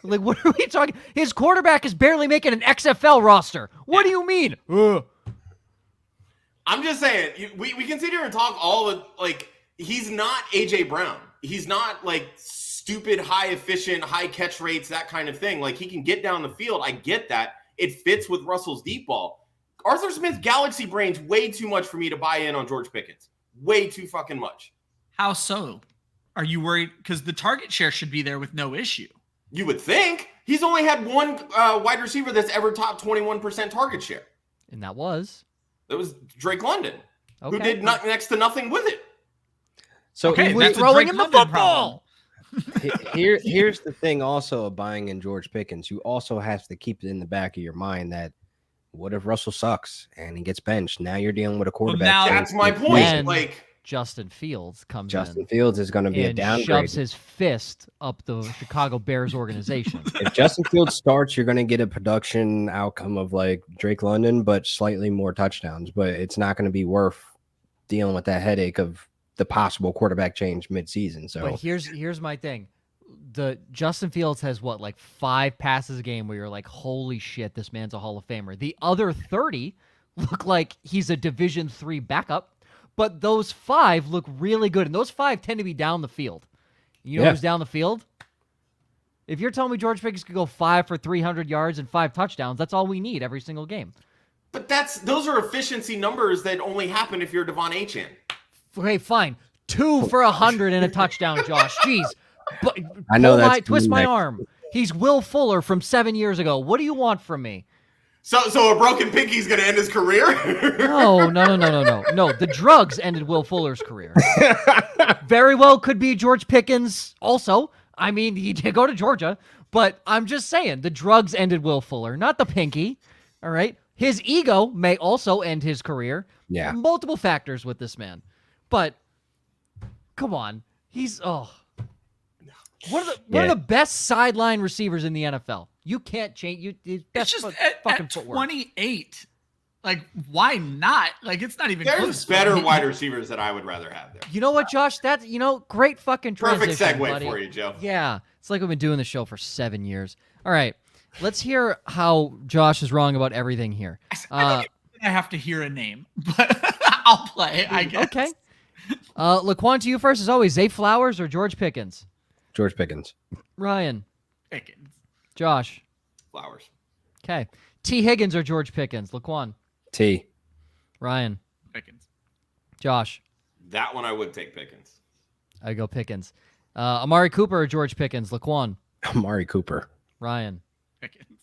Like, what are we talking? His quarterback is barely making an XFL roster. What do you mean? I'm just saying, we can sit here and talk all the, like, he's not A.J. Brown. He's not, like, stupid, high efficient, high catch rates, that kind of thing. Like, he can get down the field. I get that. It fits with Russell's deep ball. Arthur Smith galaxy brains way too much for me to buy in on George Pickens. Way too fucking much. How so? Are you worried? Because the target share should be there with no issue. You would think. He's only had one wide receiver that's ever topped 21% target share. And that was Drake London, who Okay. did next to nothing with it. So Okay, was that's a throwing Drake him the London football. here's the thing also of buying in George Pickens. You also have to keep it in the back of your mind that what if Russell sucks and he gets benched? Now you're dealing with a quarterback. now That's my point. And Like, Justin Fields comes Justin in Fields is going to be a and downgrade. shoves his fist up the Chicago Bears organization. If Justin Fields starts, you're going to get a production outcome of like Drake London, but slightly more touchdowns. But it's not going to be worth dealing with that headache of the possible quarterback change midseason. So But here's my thing. The Justin Fields has what, like 5 passes a game where you're like, holy shit, this man's a Hall of Famer. The other 30 look like he's a Division III backup, but those 5 look really good. And those 5 tend to be down the field. You know who's down the field? If you're telling me George Pickens could go 5 for 300 yards and 5 touchdowns, that's all we need every single game. but those are efficiency numbers that only happen if you're Devon ACHANE. Okay, fine. 2 for 100 and a touchdown, Josh. Jeez. But I know that's twist my next. arm. He's Will Fuller from 7 years ago. What do you want from me? So a broken pinky's going to end his career? No. No, the drugs ended Will Fuller's career. Very well could be George Pickens also. I mean, he did go to Georgia, but I'm just saying the drugs ended Will Fuller, not the pinky. All right. His ego may also end his career. Yeah. Multiple factors with this man. But come on. He's one of the best sideline receivers in the NFL. You can't change his best It's just fucking at footwork. 28. Like, why not? Like, it's not even There's close. better wide receivers that I would rather have there. You know what, Josh? That's, great fucking transition, Perfect segue buddy. for you, Joe. Yeah. It's like we've been doing the show for 7 years. All right. Let's hear how Josh is wrong about everything here. I have to hear a name, but I'll play, I guess. Okay. LaQuan, to you first, as always. Zay Flowers or George Pickens? George Pickens. Ryan. Pickens. Josh. Flowers. Okay. T. Higgins or George Pickens? LaQuan. T. Ryan. Pickens. Josh. That one I would take Pickens. I go Pickens. Amari Cooper or George Pickens? LaQuan. Amari Cooper. Ryan. Pickens.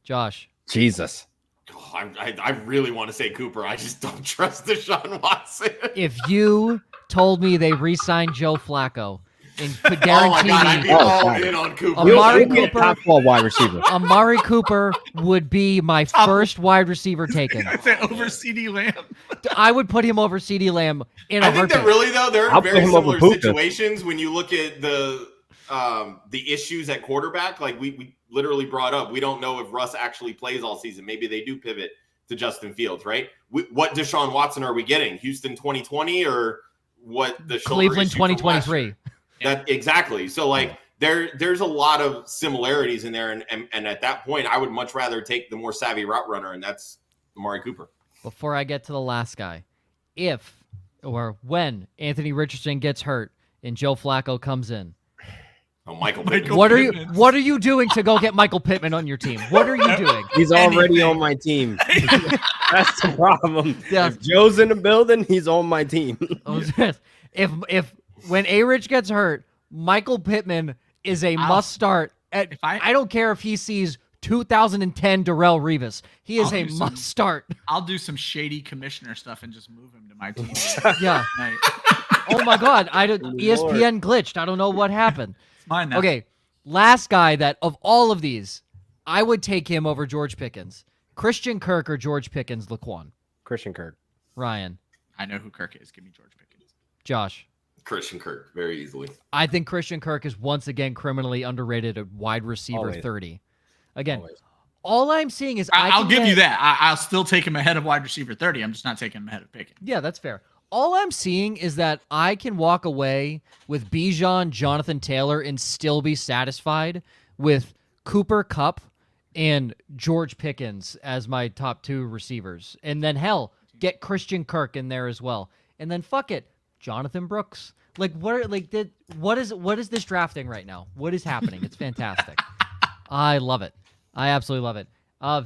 Josh. Jesus. Oh, I really want to say Cooper. I just don't trust Deshaun Watson. If you told me they re-signed Joe Flacco and could Oh my guarantee God, I'd be me all in on Cooper. Amari He'll be a Cooper- top 12 wide receiver. Amari Cooper would be my first wide receiver taken. I'd say over CD Lamb. I would put him over CeeDee Lamb in a I think that heartbeat. really though there are I'll put very him over similar Puka. situations when you look at the issues at quarterback. Like we literally brought up, we don't know if Russ actually plays all season. Maybe they do pivot to Justin Fields, right? What Deshaun Watson are we getting? Houston 2020 or what? The shoulder Cleveland issue from last 2023. year? That exactly. So like there's a lot of similarities in there, and at that point, I would much rather take the more savvy route runner, and that's Amari Cooper. Before I get to the last guy, if or when Anthony Richardson gets hurt and Joe Flacco comes in, Oh, Michael Pittman. what are you doing to go get Michael Pittman on your team? What are you doing? He's already Anything. on my team. That's the problem. Yeah. If Joe's in the building, he's on my team. If when A-Rich gets hurt, Michael Pittman is a must start. I don't care if he sees 2010 Darrelle Revis. He is a must start. I'll do some shady commissioner stuff and just move him to my team. Yeah. Right. Oh my God. ESPN glitched. I don't know what happened. It's mine now. Okay. Last guy that of all of these, I would take him over George Pickens. Christian Kirk or George Pickens, LaQuan. Christian Kirk. Ryan. I know who Kirk is. Give me George Pickens. Josh. Christian Kirk, very easily. I think Christian Kirk is once again criminally underrated at wide receiver Always. 30. Again, Always. all I'm seeing is I'll give you that. I'll still take him ahead of wide receiver 30. I'm just not taking him ahead of Pickens. Yeah, that's fair. All I'm seeing is that I can walk away with Bijan, Jonathan Taylor, and still be satisfied with Cooper Kupp and George Pickens as my top two receivers. And then, hell, get Christian Kirk in there as well. And then, fuck it, Jonathan Brooks. What is this drafting right now? What is happening? It's fantastic. I love it. I absolutely love it.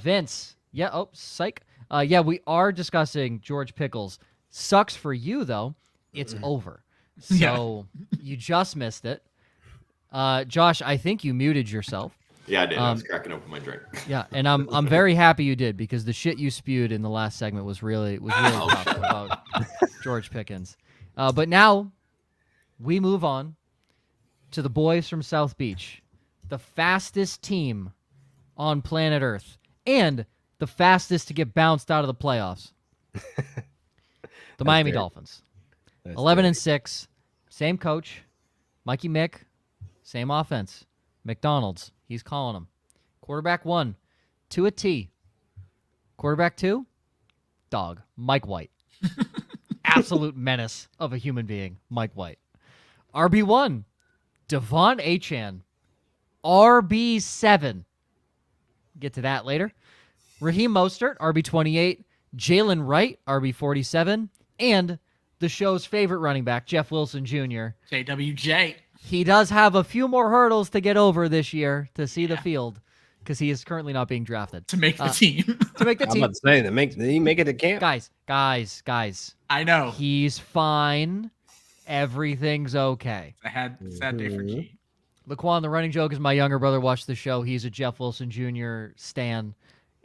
Vince. Yeah. Oh, psych. Yeah, we are discussing George Pickles. Sucks for you though. It's over. So you just missed it. Josh, I think you muted yourself. Yeah, I did. I was cracking open my drink. Yeah, and I'm very happy you did because the shit you spewed in the last segment was really tough about George Pickens. But now we move on to the boys from South Beach, the fastest team on planet Earth, and the fastest to get bounced out of the playoffs. The Miami Dolphins. 11-6, same coach, Mikey Mick, same offense. McDonald's, he's calling them. Quarterback 1, to a T. Quarterback 2, dog, Mike White. Absolute menace of a human being, Mike White. RB1, Devon Achane. RB7, get to that later. Raheem Mostert, RB28. Jalen Wright, RB47. And the show's favorite running back, Jeff Wilson Jr. JWJ. He does have a few more hurdles to get over this year to see the field because he is currently not being drafted. To make the team. To make the I'm team. about to say, did he make it to camp? Guys. I know. He's fine. Everything's okay. I had a sad day for G. LaQuan, the running joke is my younger brother watched the show. He's a Jeff Wilson Jr. stan.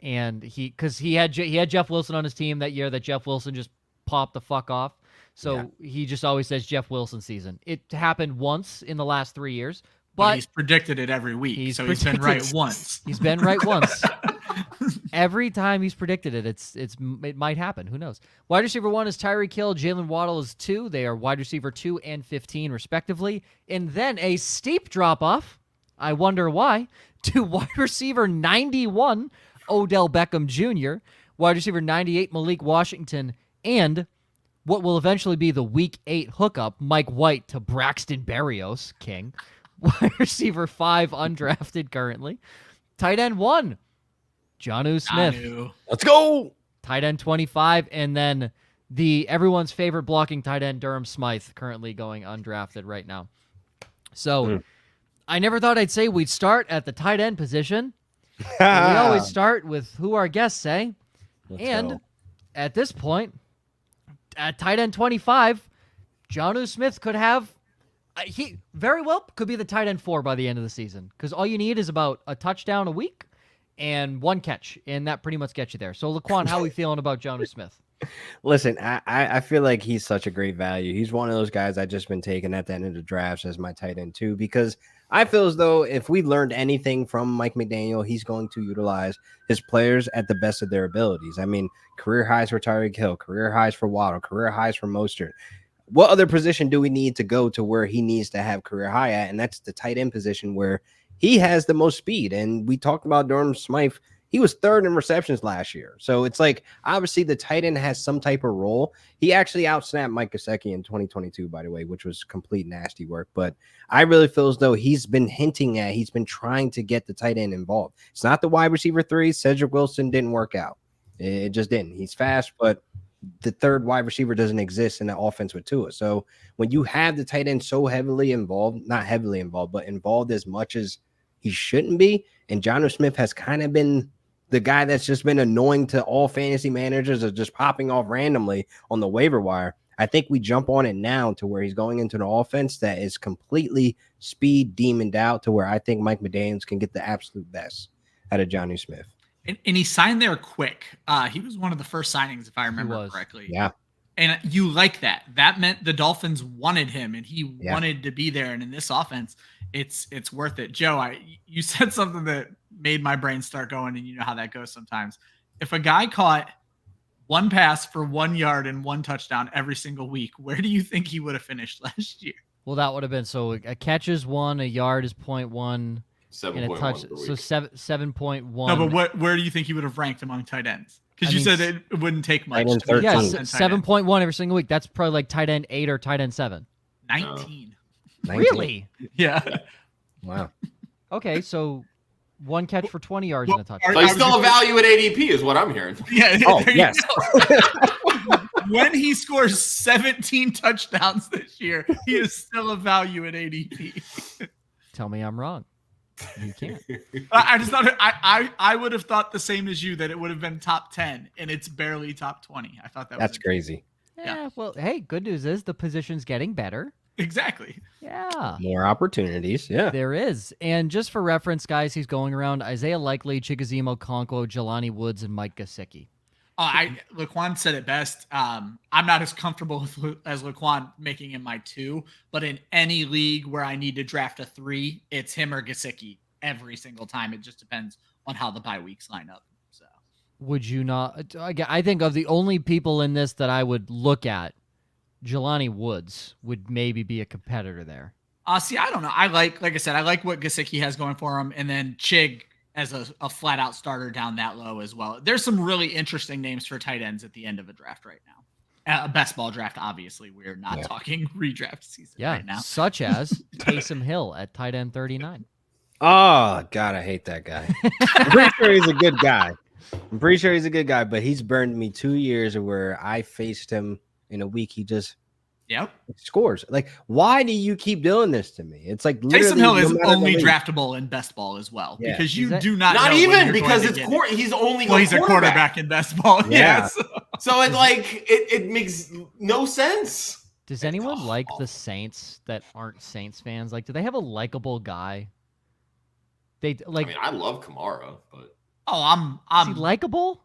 And he had Jeff Wilson on his team that year that Jeff Wilson just popped the fuck off. So he just always says Jeff Wilson season. It happened once in the last 3 years, but he's predicted it every week. He's been right once. He's been right once. Every time he's predicted it, it might happen. Who knows? Wide receiver 1 is Tyreek Hill. Jalen Waddle is 2. They are wide receiver 2 and 15 respectively. And then a steep drop off. I wonder why. To wide receiver 91, Odell Beckham Jr., wide receiver 98, Malik Washington, and what will eventually be the Week 8 hookup, Mike White to Braxton Berrios, king. Wide receiver 5, undrafted currently. Tight end 1, Jonnu Smith. Let's go. Tight end 25, and then everyone's favorite blocking tight end, Durham Smythe, currently going undrafted right now. So I never thought I'd say we'd start at the tight end position. We always start with who our guests say. At this point, at tight end 25, Jonnu Smith could have He very well could be the tight end 4 by the end of the season because all you need is about a touchdown a week and 1 catch, and that pretty much gets you there. So, LaQuan, how are we feeling about Jonnu Smith? Listen, I feel like he's such a great value. He's one of those guys I've just been taking at the end of the drafts as my tight end too, because I feel as though if we learned anything from Mike McDaniel, he's going to utilize his players at the best of their abilities. I mean, career highs for Tyreek Hill, career highs for Waddle, career highs for Mostert. What other position do we need to go to where he needs to have career high at? And that's the tight end position where he has the most speed. And we talked about Jonnu Smith. He was 3rd in receptions last year. So it's like, obviously, the tight end has some type of role. He actually outsnapped Mike Gesicki in 2022, by the way, which was complete nasty work. But I really feel as though he's been trying to get the tight end involved. It's not the wide receiver 3. Cedric Wilson didn't work out. It just didn't. He's fast, but the 3rd wide receiver doesn't exist in the offense with Tua. So when you have the tight end so heavily involved, not heavily involved, but involved as much as he shouldn't be, and Jonnu Smith has kind of been the guy that's just been annoying to all fantasy managers of just popping off randomly on the waiver wire. I think we jump on it now to where he's going into an offense that is completely speed demoned out to where I think Mike McDaniels can get the absolute best out of Jonnu Smith. And he signed there quick. He was one of the first signings, if I remember correctly. Yeah. And you like that. That meant the Dolphins wanted him and he wanted to be there. And in this offense, it's worth it. Joe, you said something that made my brain start going, and you know how that goes sometimes. If a guy caught 1 pass for 1 yard and 1 touchdown every single week, where do you think he would have finished last year? Well, that would have been, so a catch is 1, a yard is 0.1, 7.1 and a touch, so 7.1. No, but where do you think he would have ranked among tight ends? Because you said it wouldn't take much. Tight end 13. Yeah, 7.1 every single week. That's probably like tight end 8 or tight end 7. 19. 19. Really? Yeah. Wow. Okay, so 1 catch for 20 yards and a touchdown. So he's still a value at ADP is what I'm hearing. Yeah. Oh, yes. When he scores 17 touchdowns this year, he is still a value at ADP. Tell me I'm wrong. You can't. I just thought I would have thought the same as you, that it would have been top 10 and it's barely top 20. I thought That's crazy. Yeah, well, hey, good news is the position's getting better. Exactly. Yeah. More opportunities. Yeah. There is. And just for reference, guys, he's going around Isaiah Likely, Chigozimo Okonkwo, Jelani Woods, and Mike Gesicki. LaQuan said it best. I'm not as comfortable as LaQuan making him my 2, but in any league where I need to draft a 3, it's him or Gesicki every single time. It just depends on how the bye weeks line up. So, would you not? I think of the only people in this that I would look at, Jelani Woods would maybe be a competitor there. See, I don't know. Like I said, I like what Gesicki has going for him, and then Chig as a flat out starter down that low as well. There's some really interesting names for tight ends at the end of a draft right now. A best ball draft, obviously. We're not talking redraft season right now. Such as Taysom Hill at tight end 39. Oh, God, I hate that guy. I'm pretty sure he's a good guy. But he's burned me 2 years where I faced him in a week. He just scores. Like, why do you keep doing this to me? It's like Taysom Hill is only draftable in best ball as well, because you do not know even because it's he's only he's a quarterback in best ball. Yeah. Yes. So it makes no sense. Does anyone like the Saints that aren't Saints fans? Like, do they have a likable guy? They like. I mean, I love Kamara, but is he likable?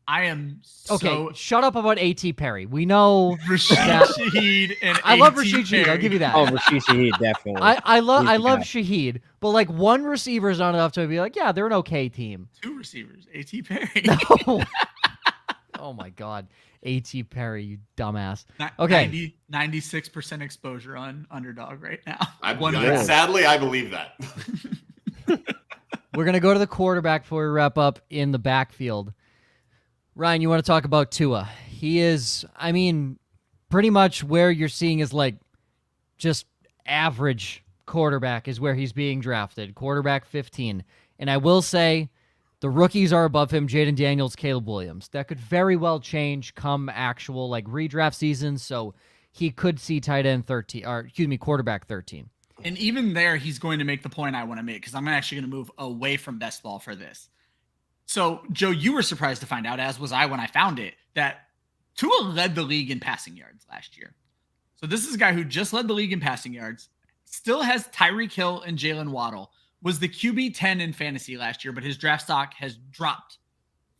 I am okay. Shut up about A.T. Perry. We know Rashid Shaheed and I love Rashid Shaheed. I'll give you that. Oh, Rashid Shaheed, definitely. I love Shaheed, but like one receiver is not enough to be like, yeah, they're an okay team. 2 receivers, A.T. Perry. No. Oh my God, A.T. Perry, you dumbass. Okay, 96% exposure on underdog right now. Sadly, I believe that. We're gonna go to the quarterback before we wrap up in the backfield. Ryan, you want to talk about Tua? He is, I mean, pretty much where you're seeing is like just average quarterback is where he's being drafted. Quarterback 15. And I will say the rookies are above him, Jaden Daniels, Caleb Williams. That could very well change come actual like redraft season. So he could see tight end 13, or excuse me, quarterback 13. And even there, he's going to make the point I want to make, because I'm actually going to move away from best ball for this. So, Joe, you were surprised to find out, as was I when I found it, that Tua led the league in passing yards last year. So this is a guy who just led the league in passing yards, still has Tyreek Hill and Jalen Waddle, was the QB 10 in fantasy last year, but his draft stock has dropped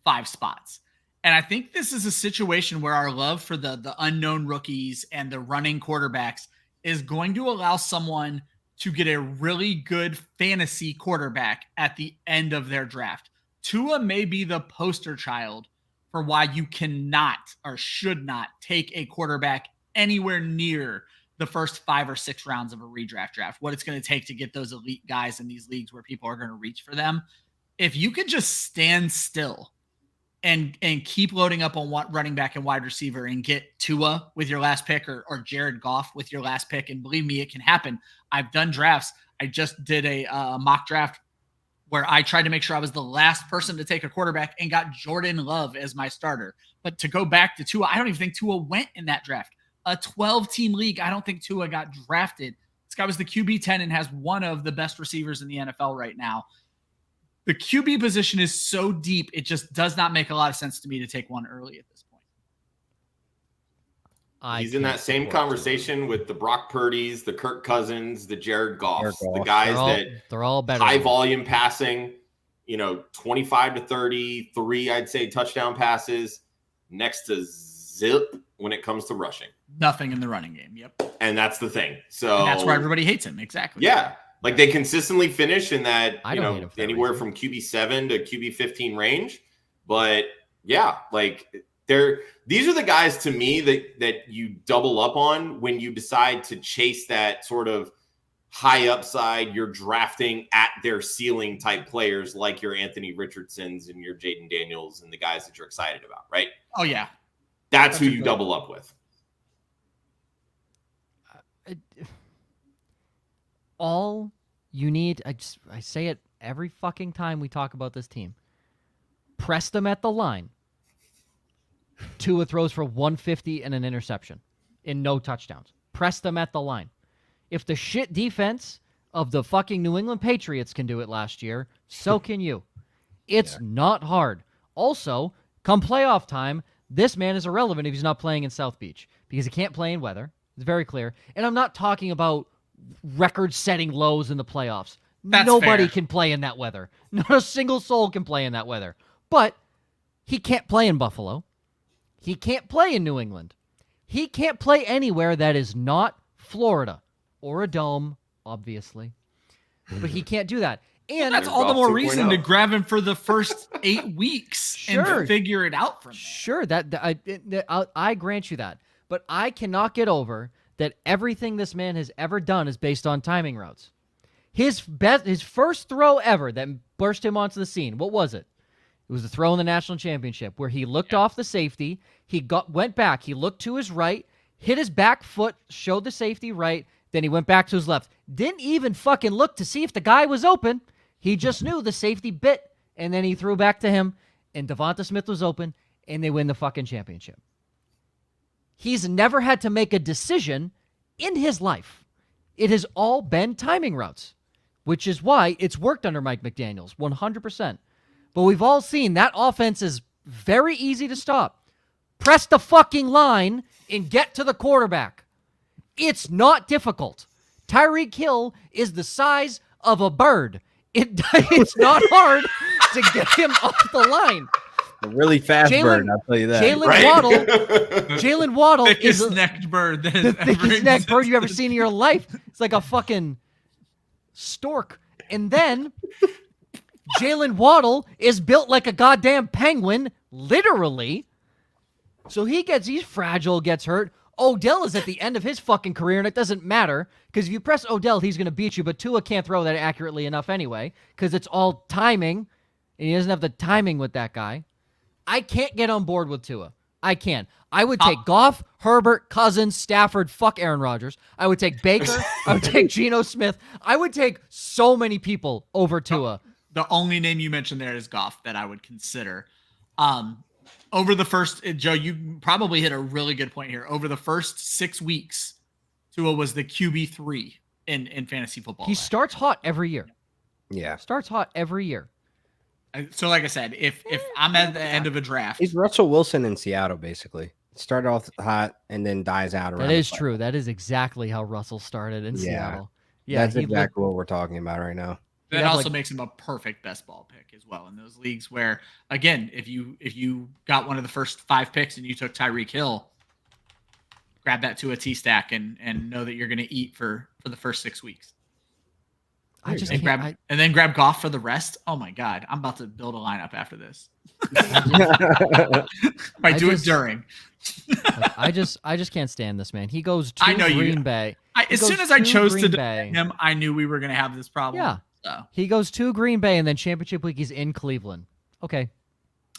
5 spots. And I think this is a situation where our love for the unknown rookies and the running quarterbacks is going to allow someone to get a really good fantasy quarterback at the end of their draft. Tua may be the poster child for why you cannot or should not take a quarterback anywhere near the first 5 or 6 rounds of a redraft draft, what it's going to take to get those elite guys in these leagues where people are going to reach for them. If you could just stand still and keep loading up on what running back and wide receiver and get Tua with your last pick or Jared Goff with your last pick. And believe me, it can happen. I've done drafts. I just did a mock draft where I tried to make sure I was the last person to take a quarterback and got Jordan Love as my starter. But to go back to Tua, I don't even think Tua went in that draft. A 12-team league, I don't think Tua got drafted. This guy was the QB 10 and has one of the best receivers in the NFL right now. The QB position is so deep, it just does not make a lot of sense to me to take one early at this point. He's in that same conversation with the Brock Purdy's, the Kirk Cousins, the Jared Goffs, the guys they're all better. High volume passing, 25 to 33, I'd say, touchdown passes, next to zip when it comes to rushing. Nothing in the running game. Yep. And that's the thing. So and that's where everybody hates him. Exactly. Yeah. Like they consistently finish in that, anywhere reason. from QB 7 to QB 15 range. But yeah, like these are the guys to me that you double up on when you decide to chase that sort of high upside. You're drafting at their ceiling type players like your Anthony Richardsons and your Jaden Daniels and the guys that you're excited about, right? Oh yeah. That's who you double up with. All you need, I say it every fucking time we talk about this team. Press them at the line. Tua throws for 150 and an interception and no touchdowns. Press them at the line. If the shit defense of the fucking New England Patriots can do it last year, so can you. It's not hard. Also, come playoff time, this man is irrelevant if he's not playing in South Beach because he can't play in weather. It's very clear. And I'm not talking about record-setting lows in the playoffs. Nobody can play in that weather. Not a single soul can play in that weather. But he can't play in Buffalo. He can't play in New England. He can't play anywhere that is not Florida or a dome, obviously. But he can't do that. And that's all the more reason to grab him for the first 8 weeks and figure it out from there. Sure, I grant you that. But I cannot get over that everything this man has ever done is based on timing routes. His first throw ever that burst him onto the scene, what was it? It was the throw in the national championship where he looked off the safety, went back, he looked to his right, hit his back foot, showed the safety right, then he went back to his left. Didn't even fucking look to see if the guy was open. He just knew the safety bit, and then he threw back to him, and Devonta Smith was open, and they win the fucking championship. He's never had to make a decision in his life. It has all been timing routes, which is why it's worked under Mike McDaniels, 100%. But we've all seen that offense is very easy to stop. Press the fucking line and get to the quarterback. It's not difficult. Tyreek Hill is the size of a bird. It's not hard to get him off the line. A really fast bird, I'll tell you that. Jalen Waddle is the necked bird. The thickest necked bird you've ever seen in your life. It's like a fucking stork. And then Jalen Waddle is built like a goddamn penguin, literally. So he's fragile, gets hurt. Odell is at the end of his fucking career, and it doesn't matter, because if you press Odell, he's going to beat you, but Tua can't throw that accurately enough anyway, because it's all timing, and he doesn't have the timing with that guy. I can't get on board with Tua. I can't. I would take Goff, Herbert, Cousins, Stafford, fuck Aaron Rodgers. I would take Baker. I would take Geno Smith. I would take so many people over Tua. The only name you mentioned there is Goff that I would consider. Over the first, Joe, you probably hit a really good point here. Over the first 6 weeks, Tua was the QB3 in fantasy football. He starts hot every year. Yeah. Starts hot every year. So like I said, if I'm at the end of a draft. He's Russell Wilson in Seattle, basically. Started off hot and then dies out around. That is true. That is exactly how Russell started in Seattle. Yeah, That's exactly what we're talking about right now. That also makes him a perfect best ball pick as well in those leagues where, again, if you got one of the first 5 picks and you took Tyreek Hill, grab that to a T stack and know that you're going to eat for the first 6 weeks. And then grab Goff for the rest. Oh my God, I'm about to build a lineup after this. It during. I just can't stand this man. He goes to Green Bay. As soon as I chose to defend him, I knew we were going to have this problem. Yeah. So. He goes to Green Bay, and then championship week he's in Cleveland. Okay.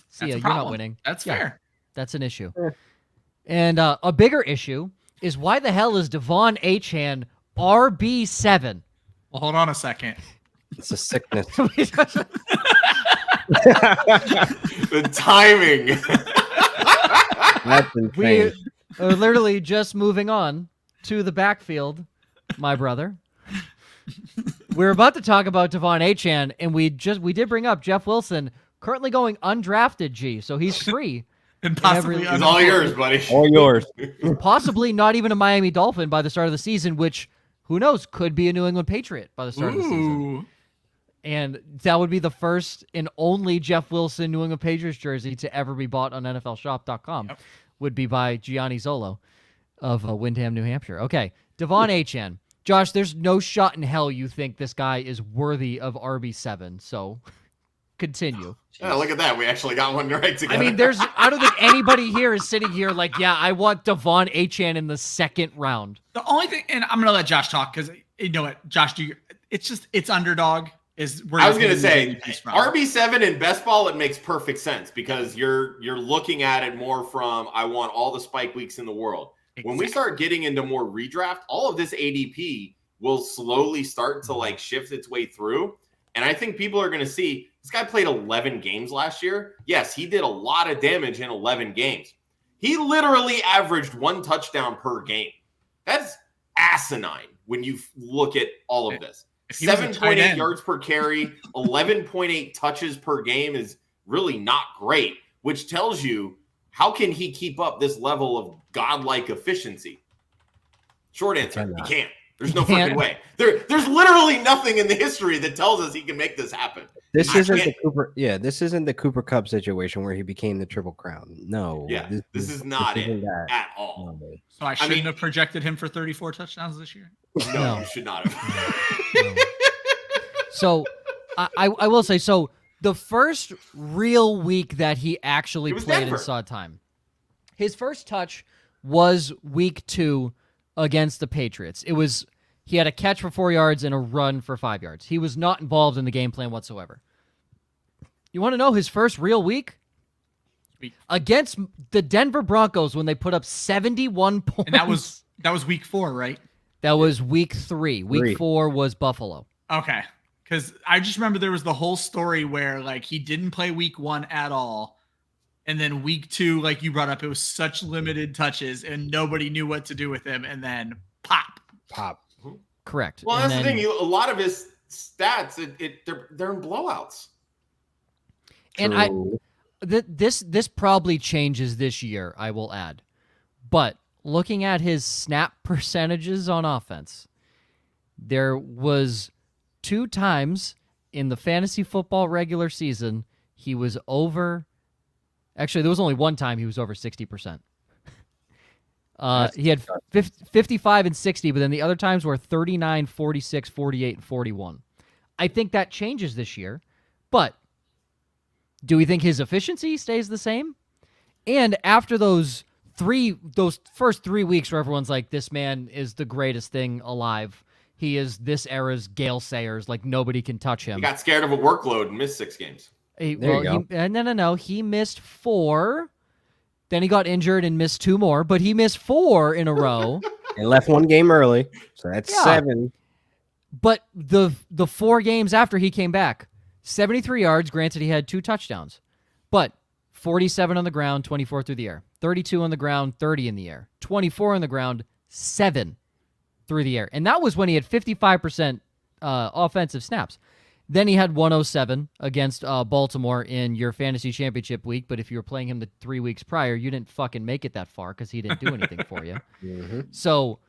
See ya. You're not winning. That's fair. That's an issue. And a bigger issue is why the hell is Devon ACHANE RB7? Well, hold on a second. It's a sickness. The timing. That's insane. We are literally just moving on to the backfield, my brother. We're about to talk about Devon ACHANE, and we did bring up Jeff Wilson, currently going undrafted, G, so he's free. And possibly it's all yours, buddy. All yours. Possibly not even a Miami Dolphin by the start of the season, which, who knows, could be a New England Patriot by the start of the season. And that would be the first and only Jeff Wilson New England Patriots jersey to ever be bought on NFLshop.com. Yep. Would be by Gianni Zollo of Windham, New Hampshire. Okay, Devon ACHANE. Josh, there's no shot in hell you think this guy is worthy of RB7, so continue. Yeah, look at that. We actually got one right together. I mean, I don't think anybody here is sitting here like, yeah, I want Devon ACHANE in the second round. The only thing, and I'm going to let Josh talk because you know what, Josh, it's underdog. I was going to say RB7 in best ball, it makes perfect sense because you're looking at it more from I want all the spike weeks in the world. Exactly. When we start getting into more redraft, all of this ADP will slowly start to like shift its way through. And I think people are going to see this guy played 11 games last year. Yes, he did a lot of damage in 11 games. He literally averaged 1 touchdown per game. That's asinine when you look at all of this. 7.8 yards per carry, 11.8 touches per game is really not great, which tells you how can he keep up this level of godlike efficiency? Short answer, he can't. There's no freaking way. There's literally nothing in the history that tells us he can make this happen. This isn't the Cooper Kupp situation where he became the Triple Crown. No. Yeah, this is not it at all. No. So I shouldn't have projected him for 34 touchdowns this year? No, you should not have. No. So I will say, so the first real week that he actually played and saw time, his first touch was week 2 against the Patriots. He had a catch for 4 yards and a run for 5 yards. He was not involved in the game plan whatsoever. You want to know his first real week? Against the Denver Broncos when they put up 71 points. And that was week 4, right? That was week 3. Week 4 was Buffalo. Okay. Because I just remember there was the whole story where like he didn't play week 1 at all. And then week 2, like you brought up, it was such limited touches and nobody knew what to do with him. And then pop. Correct. Well, that's the thing. A lot of his stats, they're in blowouts. And this probably changes this year, I will add. But looking at his snap percentages on offense, there was 2 times in the fantasy football regular season he was over. Actually, there was only 1 time he was over 60%. He had 55 and 60, but then the other times were 39, 46, 48, and 41. I think that changes this year, but do we think his efficiency stays the same? And after those first 3 weeks where everyone's like, this man is the greatest thing alive. He is this era's Gale Sayers. Like, nobody can touch him. He got scared of a workload and missed 6 games. No. He missed 4. Then he got injured and missed 2 more, but he missed 4 in a row. He left 1 game early, so that's 7. But the 4 games after he came back, 73 yards, granted he had 2 touchdowns, but 47 on the ground, 24 through the air, 32 on the ground, 30 in the air, 24 on the ground, 7 through the air. And that was when he had 55% offensive snaps. Then he had 107 against Baltimore in your fantasy championship week, but if you were playing him the 3 weeks prior, you didn't fucking make it that far because he didn't do anything for you. Mm-hmm. So,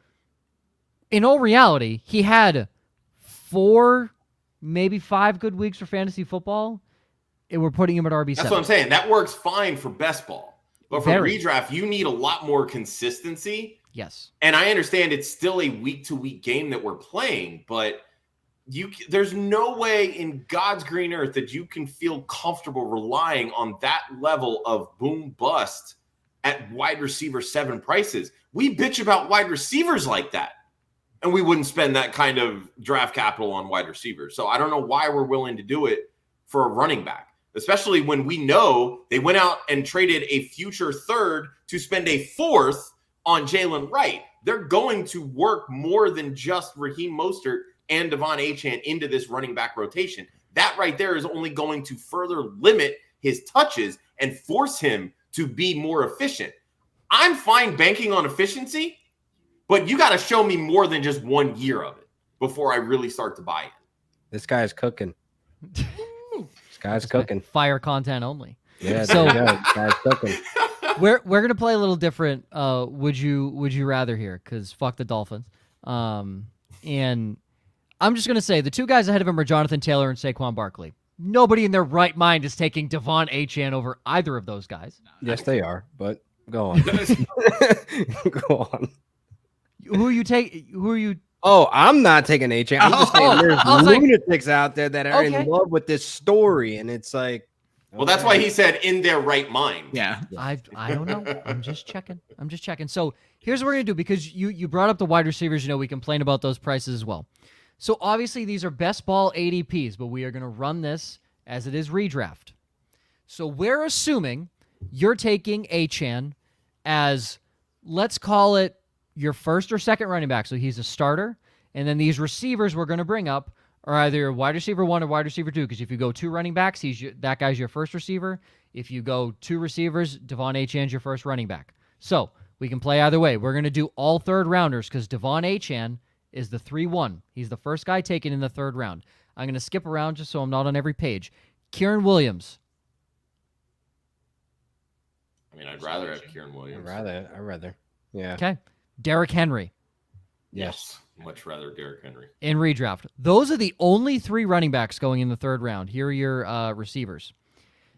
in all reality, he had 4, maybe 5 good weeks for fantasy football, and we're putting him at RB7. That's what I'm saying. That works fine for best ball. But for Very. redraft, you need a lot more consistency. Yes. And I understand it's still a week-to-week game that we're playing, but there's no way in God's green earth that you can feel comfortable relying on that level of boom bust at wide receiver 7 prices. We bitch about wide receivers like that, and we wouldn't spend that kind of draft capital on wide receivers. So I don't know why we're willing to do it for a running back, especially when we know they went out and traded a future 3rd to spend a 4th on Jalen Wright. They're going to work more than just Raheem Mostert and Devon Achane into this running back rotation. That right there is only going to further limit his touches and force him to be more efficient. I'm fine banking on efficiency, but you got to show me more than just 1 year of it before I really start to buy it. This guy's cooking. This guy's cooking. Fire content only. Yeah, So- there you go. This guy's cooking. We're gonna play a little different. Would you rather here? Because fuck the Dolphins. And I'm just gonna say the 2 guys ahead of him are Jonathan Taylor and Saquon Barkley. Nobody in their right mind is taking Devon Achane over either of those guys. Yes, they are, but go on. Go on. Who are you? Oh, I'm not taking HA. I'm just saying there's I was like- lunatics out there that are Okay. in love with this story, and it's like, Well, that's why he said in their right mind. Yeah. I don't know. I'm just checking. So here's what we're gonna do, because you brought up the wide receivers. You know, we complain about those prices as well. So obviously these are best ball ADPs, but we are gonna run this as it is redraft. So we're assuming you're taking Achane as, let's call it, your first or second running back. So he's a starter, and then these receivers we're gonna bring up are either wide receiver 1 or wide receiver 2, because if you go 2 running backs, that guy's your first receiver. If you go 2 receivers, Devon Achane's your first running back. So we can play either way. We're going to do all 3rd rounders because Devon Achane is the 3-1. He's the first guy taken in the 3rd round. I'm going to skip around just so I'm not on every page. Kyren Williams. I mean, I'd rather have Kyren Williams. I'd rather. Yeah. Okay. Derrick Henry Yes. Much rather Derrick Henry. in redraft. Those are the only 3 running backs going in the 3rd round. Here are your receivers.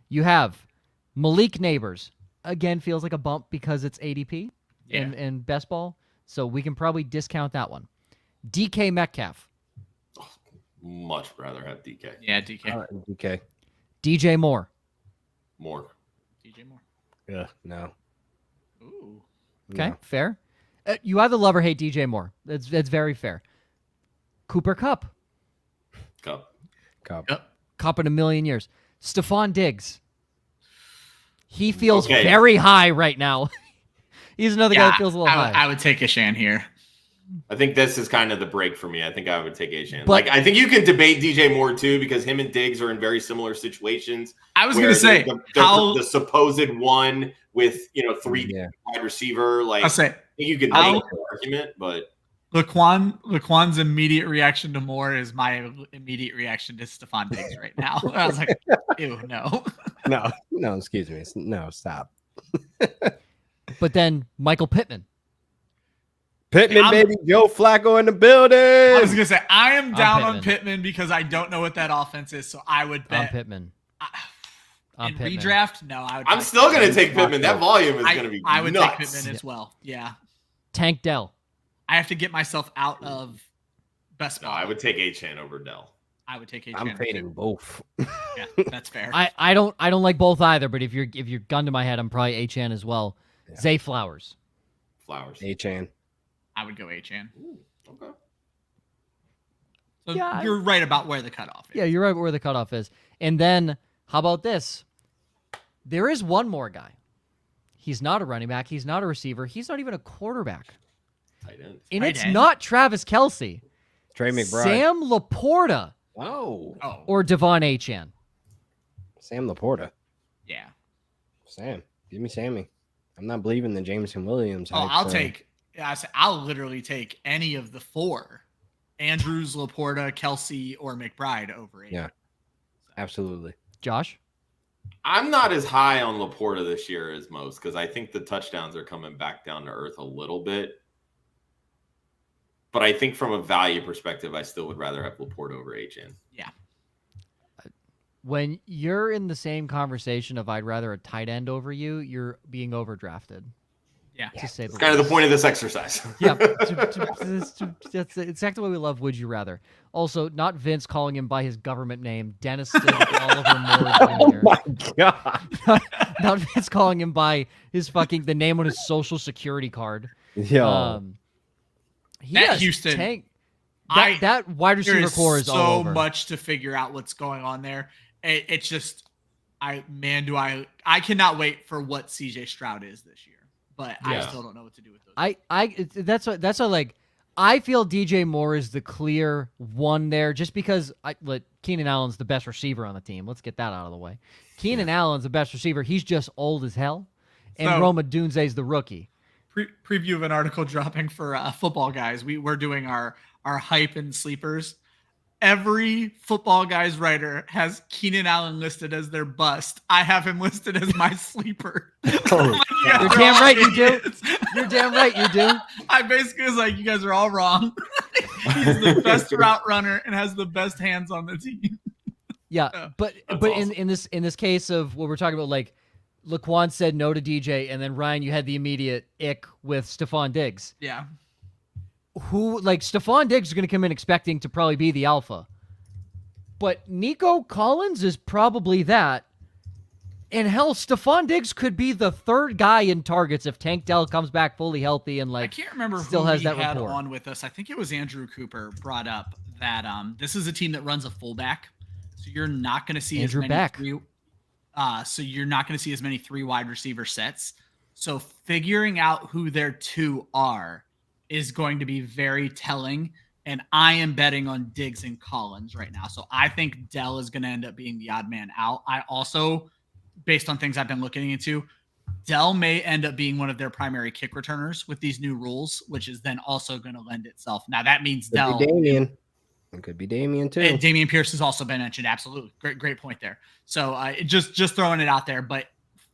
You have Malik Neighbors. Again, feels like a bump because it's ADP and best ball. So we can probably discount that one. DK Metcalf. Much rather have DK. Yeah, DK. Okay. DJ Moore. More. DJ Moore. Yeah. No. Ooh. Okay, No. fair. You either love or hate DJ Moore. That's very fair. Cooper Kupp. Cup. Cup. Yep. Kupp in a million years. Stephon Diggs. He feels Okay. very high right now. He's another guy that feels a little high. I would take ACHANE here. I think this is kind of the break for me. I think I would take Achane. But- I think you can debate DJ Moore too, because him and Diggs are in very similar situations. I was where going to say, the supposed one with 3 Yeah. wide receiver. Like, I'll say, I think you can I'll- make the argument, but LaQuan's immediate reaction to Moore is my immediate reaction to Stephon Diggs right now. I was like, ew, no. No, excuse me. No, stop. But then Michael Pittman. Pittman, baby. Joe Flacco in the building. I was going to say, I am down on Pittman. Pittman because I don't know what that offense is, so I would On bet. Pittman. In redraft, no, I would. I'm still going to take Pittman. That volume is going to be I would nuts. take Pittman as well. Yeah. Tank Dell. I have to get myself out of best No, ball. I would take Achane over Dell. I would take I'm ACHANE. fading both. Yeah, that's fair. I don't like both either, but if you're gun to my head, I'm probably Achane as well. Yeah. Zay Flowers. Flowers. Achane. I would go ACHANE. Ooh, okay. So Yeah, you're right about where the cutoff is. Yeah, you're right where the cutoff is. And then, how about this? There is one more guy. He's not a running back. He's not a receiver. He's not even a quarterback. Tight end. And Tight it's end? not Travis Kelce. Trey McBride. Sam Laporta Oh. or Devon Achane. Sam Laporta. Yeah. Sam. Give me Sammy. I'm not believing the Jameson Williams. Oh, hype, I'll so- take. Yeah, I'll literally take any of the 4: Andrews, Laporta, Kelsey, or McBride over it. Yeah. Absolutely. Josh? I'm not as high on Laporta this year as most because I think the touchdowns are coming back down to earth a little bit. But I think from a value perspective, I still would rather have Laporte over ACHANE. Yeah. When you're in the same conversation of I'd rather a tight end over you, you're being overdrafted. Yeah. To say It's kind of the point of this exercise. Yeah. That's exactly what we love. Would you rather? Also, not Vince calling him by his government name, Dennis Oliver Moore Jr. Oh my God. Not Vince calling him by his the name on his social security card. Yo. Houston. That wide receiver core is so all over. much to figure out what's going on there. It's just, I cannot wait for what CJ Stroud is this year, but I still don't know what to do with those. That's what I feel DJ Moore is the clear one there, just because Keenan Allen's the best receiver on the team. Let's get that out of the way. Keenan Allen's the best receiver. He's just old as hell, and Rome Odunze's the rookie. Preview of an article dropping for Football Guys. We're doing our hype and sleepers. Every Football Guys writer has Keenan Allen listed as their bust. I have him listed as my sleeper. Oh, You're damn right you do. You're damn right you do. I basically was like, you guys are all wrong. He's the best route runner and has the best hands on the team. Yeah, but awesome. in this case of what we're talking about, like LaQuan said no to DJ, and then Ryan, you had the immediate ick with Stephon Diggs. Yeah. Stephon Diggs is going to come in expecting to probably be the alpha. But Nico Collins is probably that. And hell, Stephon Diggs could be the third guy in targets if Tank Dell comes back fully healthy and I can't remember still who has we that had rapport. on with us. I think it was Andrew Cooper brought up that this is a team that runs a fullback. So you're not going to see Andrew as many Beck. so you're not going to see as many 3 wide receiver sets. So figuring out who their 2 are is going to be very telling, and I am betting on Diggs and Collins right now. So I think Dell is going to end up being the odd man out. I also, based on things I've been looking into, Dell may end up being one of their primary kick returners with these new rules, which is then also going to lend itself. Now that means Dell. Damian. It could be Damian too. And Damian Pierce has also been mentioned. Absolutely. Great point there. So just throwing it out there, but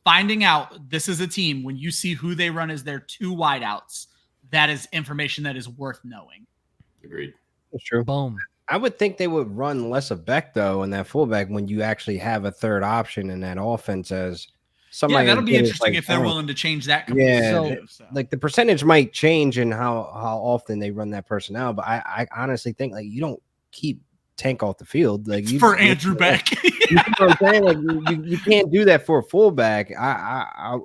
finding out this is a team, when you see who they run as their 2 wideouts, that is information that is worth knowing. Agreed. That's true. Boom. I would think they would run less of Beck though in that fullback when you actually have a third option in that offense as somebody. Yeah, that'll be interesting if they're oh, willing to change that. Yeah, So. like the percentage might change in how often they run that personnel, but I honestly think like you don't keep Tank off the field like you for Andrew Beck. You know what I'm saying? Like you can't do that for a fullback. I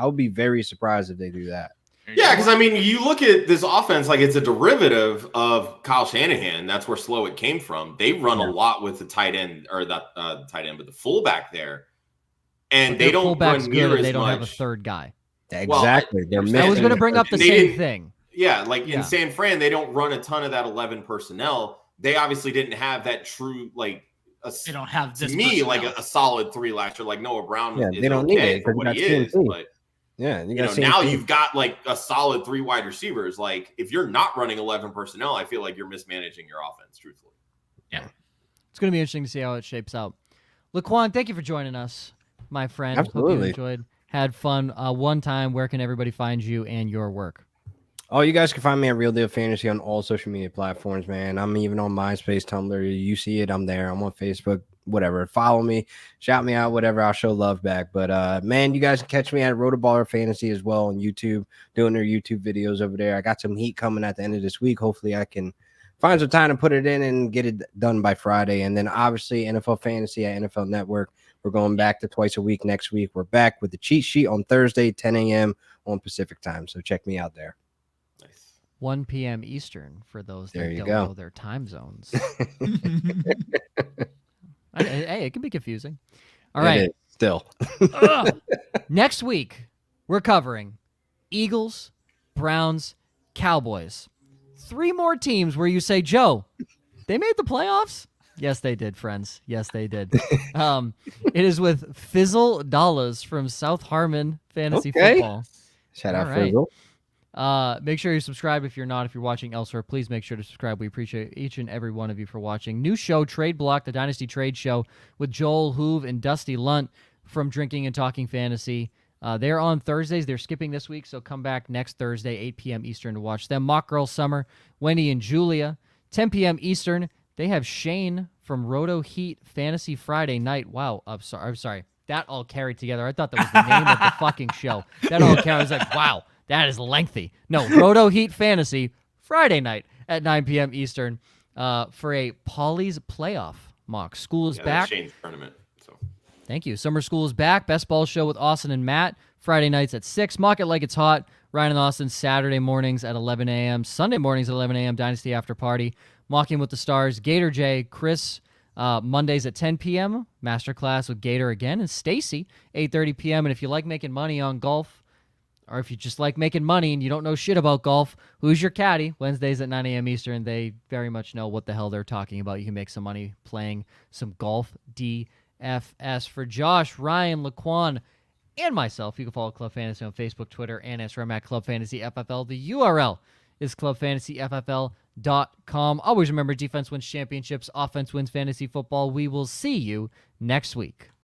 would be very surprised if they do that. Yeah, because I mean, you look at this offense like it's a derivative of Kyle Shanahan. That's where Slowick came from. They run a lot with the tight end, or the tight end, but the fullback there, and they don't run near as they don't much. have a third guy. Exactly. I was going to bring up the same thing. Yeah, like in San Fran, they don't run a ton of that 11 personnel. They obviously didn't have that true they don't have this. To me, like a solid 3 last year. Like Noah Brown, yeah, is they don't okay need it for what he is, but. Yeah, Now you've got like a solid 3 wide receivers. Like if you're not running 11 personnel, I feel like you're mismanaging your offense, truthfully. Yeah. It's going to be interesting to see how it shapes out. LaQuan, thank you for joining us, my friend. Absolutely. Hope you enjoyed, had fun. One time, where can everybody find you and your work? Oh, you guys can find me at Real Deal Fantasy on all social media platforms, man. I'm even on MySpace, Tumblr. You see it, I'm there. I'm on Facebook, whatever. Follow me, shout me out, whatever. I'll show love back. But, man, you guys can catch me at Rotoballer Fantasy as well on YouTube, doing their YouTube videos over there. I got some heat coming at the end of this week. Hopefully I can find some time to put it in and get it done by Friday. And then, obviously, NFL Fantasy at NFL Network. We're going back to twice a week next week. We're back with the cheat sheet on Thursday, 10 a.m. on Pacific time. So check me out there. 1 p.m. Eastern for those that don't know their time zones. Hey, it can be confusing. All right. Still. Next week, we're covering Eagles, Browns, Cowboys. 3 more teams where you say, Joe, they made the playoffs? Yes, they did, friends. Yes, they did. It is with Fizzle Dollars from South Harmon Fantasy Football. Shout out, Fizzle. Make sure you subscribe if you're not. If you're watching elsewhere, please make sure to subscribe. We appreciate each and every one of you for watching. New show, Trade Block, the Dynasty Trade Show with Joel Hoove and Dusty Lunt from Drinking and Talking Fantasy. They're on Thursdays. They're skipping this week, so come back next Thursday, 8 p.m. Eastern, to watch them. Mock Girl Summer, Wendy and Julia, 10 p.m. Eastern. They have Shane from Roto Heat Fantasy Friday Night. Wow, I'm sorry. That all carried together. I thought that was the name of the fucking show. That all carried. I was like, wow, that is lengthy. No, Roto Heat Fantasy Friday night at 9 p.m. Eastern for a Polly's playoff mock. School is back. Shane's tournament. So. Thank you. Summer school is back. Best ball show with Austin and Matt. Friday nights at 6. Mock it like it's hot. Ryan and Austin Saturday mornings at 11 a.m. Sunday mornings at 11 a.m. Dynasty After Party. Mocking with the Stars. Gator J, Chris, Mondays at 10 p.m. Masterclass with Gator again. And Stacy, 8:30 p.m. And if you like making money on golf, or if you just like making money and you don't know shit about golf, Who's Your Caddy? Wednesdays at 9 a.m. Eastern. They very much know what the hell they're talking about. You can make some money playing some golf DFS. For Josh, Ryan, LaQuan, and myself, you can follow Club Fantasy on Facebook, Twitter, and Instagram at Club Fantasy FFL. The URL is clubfantasyffl.com. Always remember, defense wins championships, offense wins fantasy football. We will see you next week.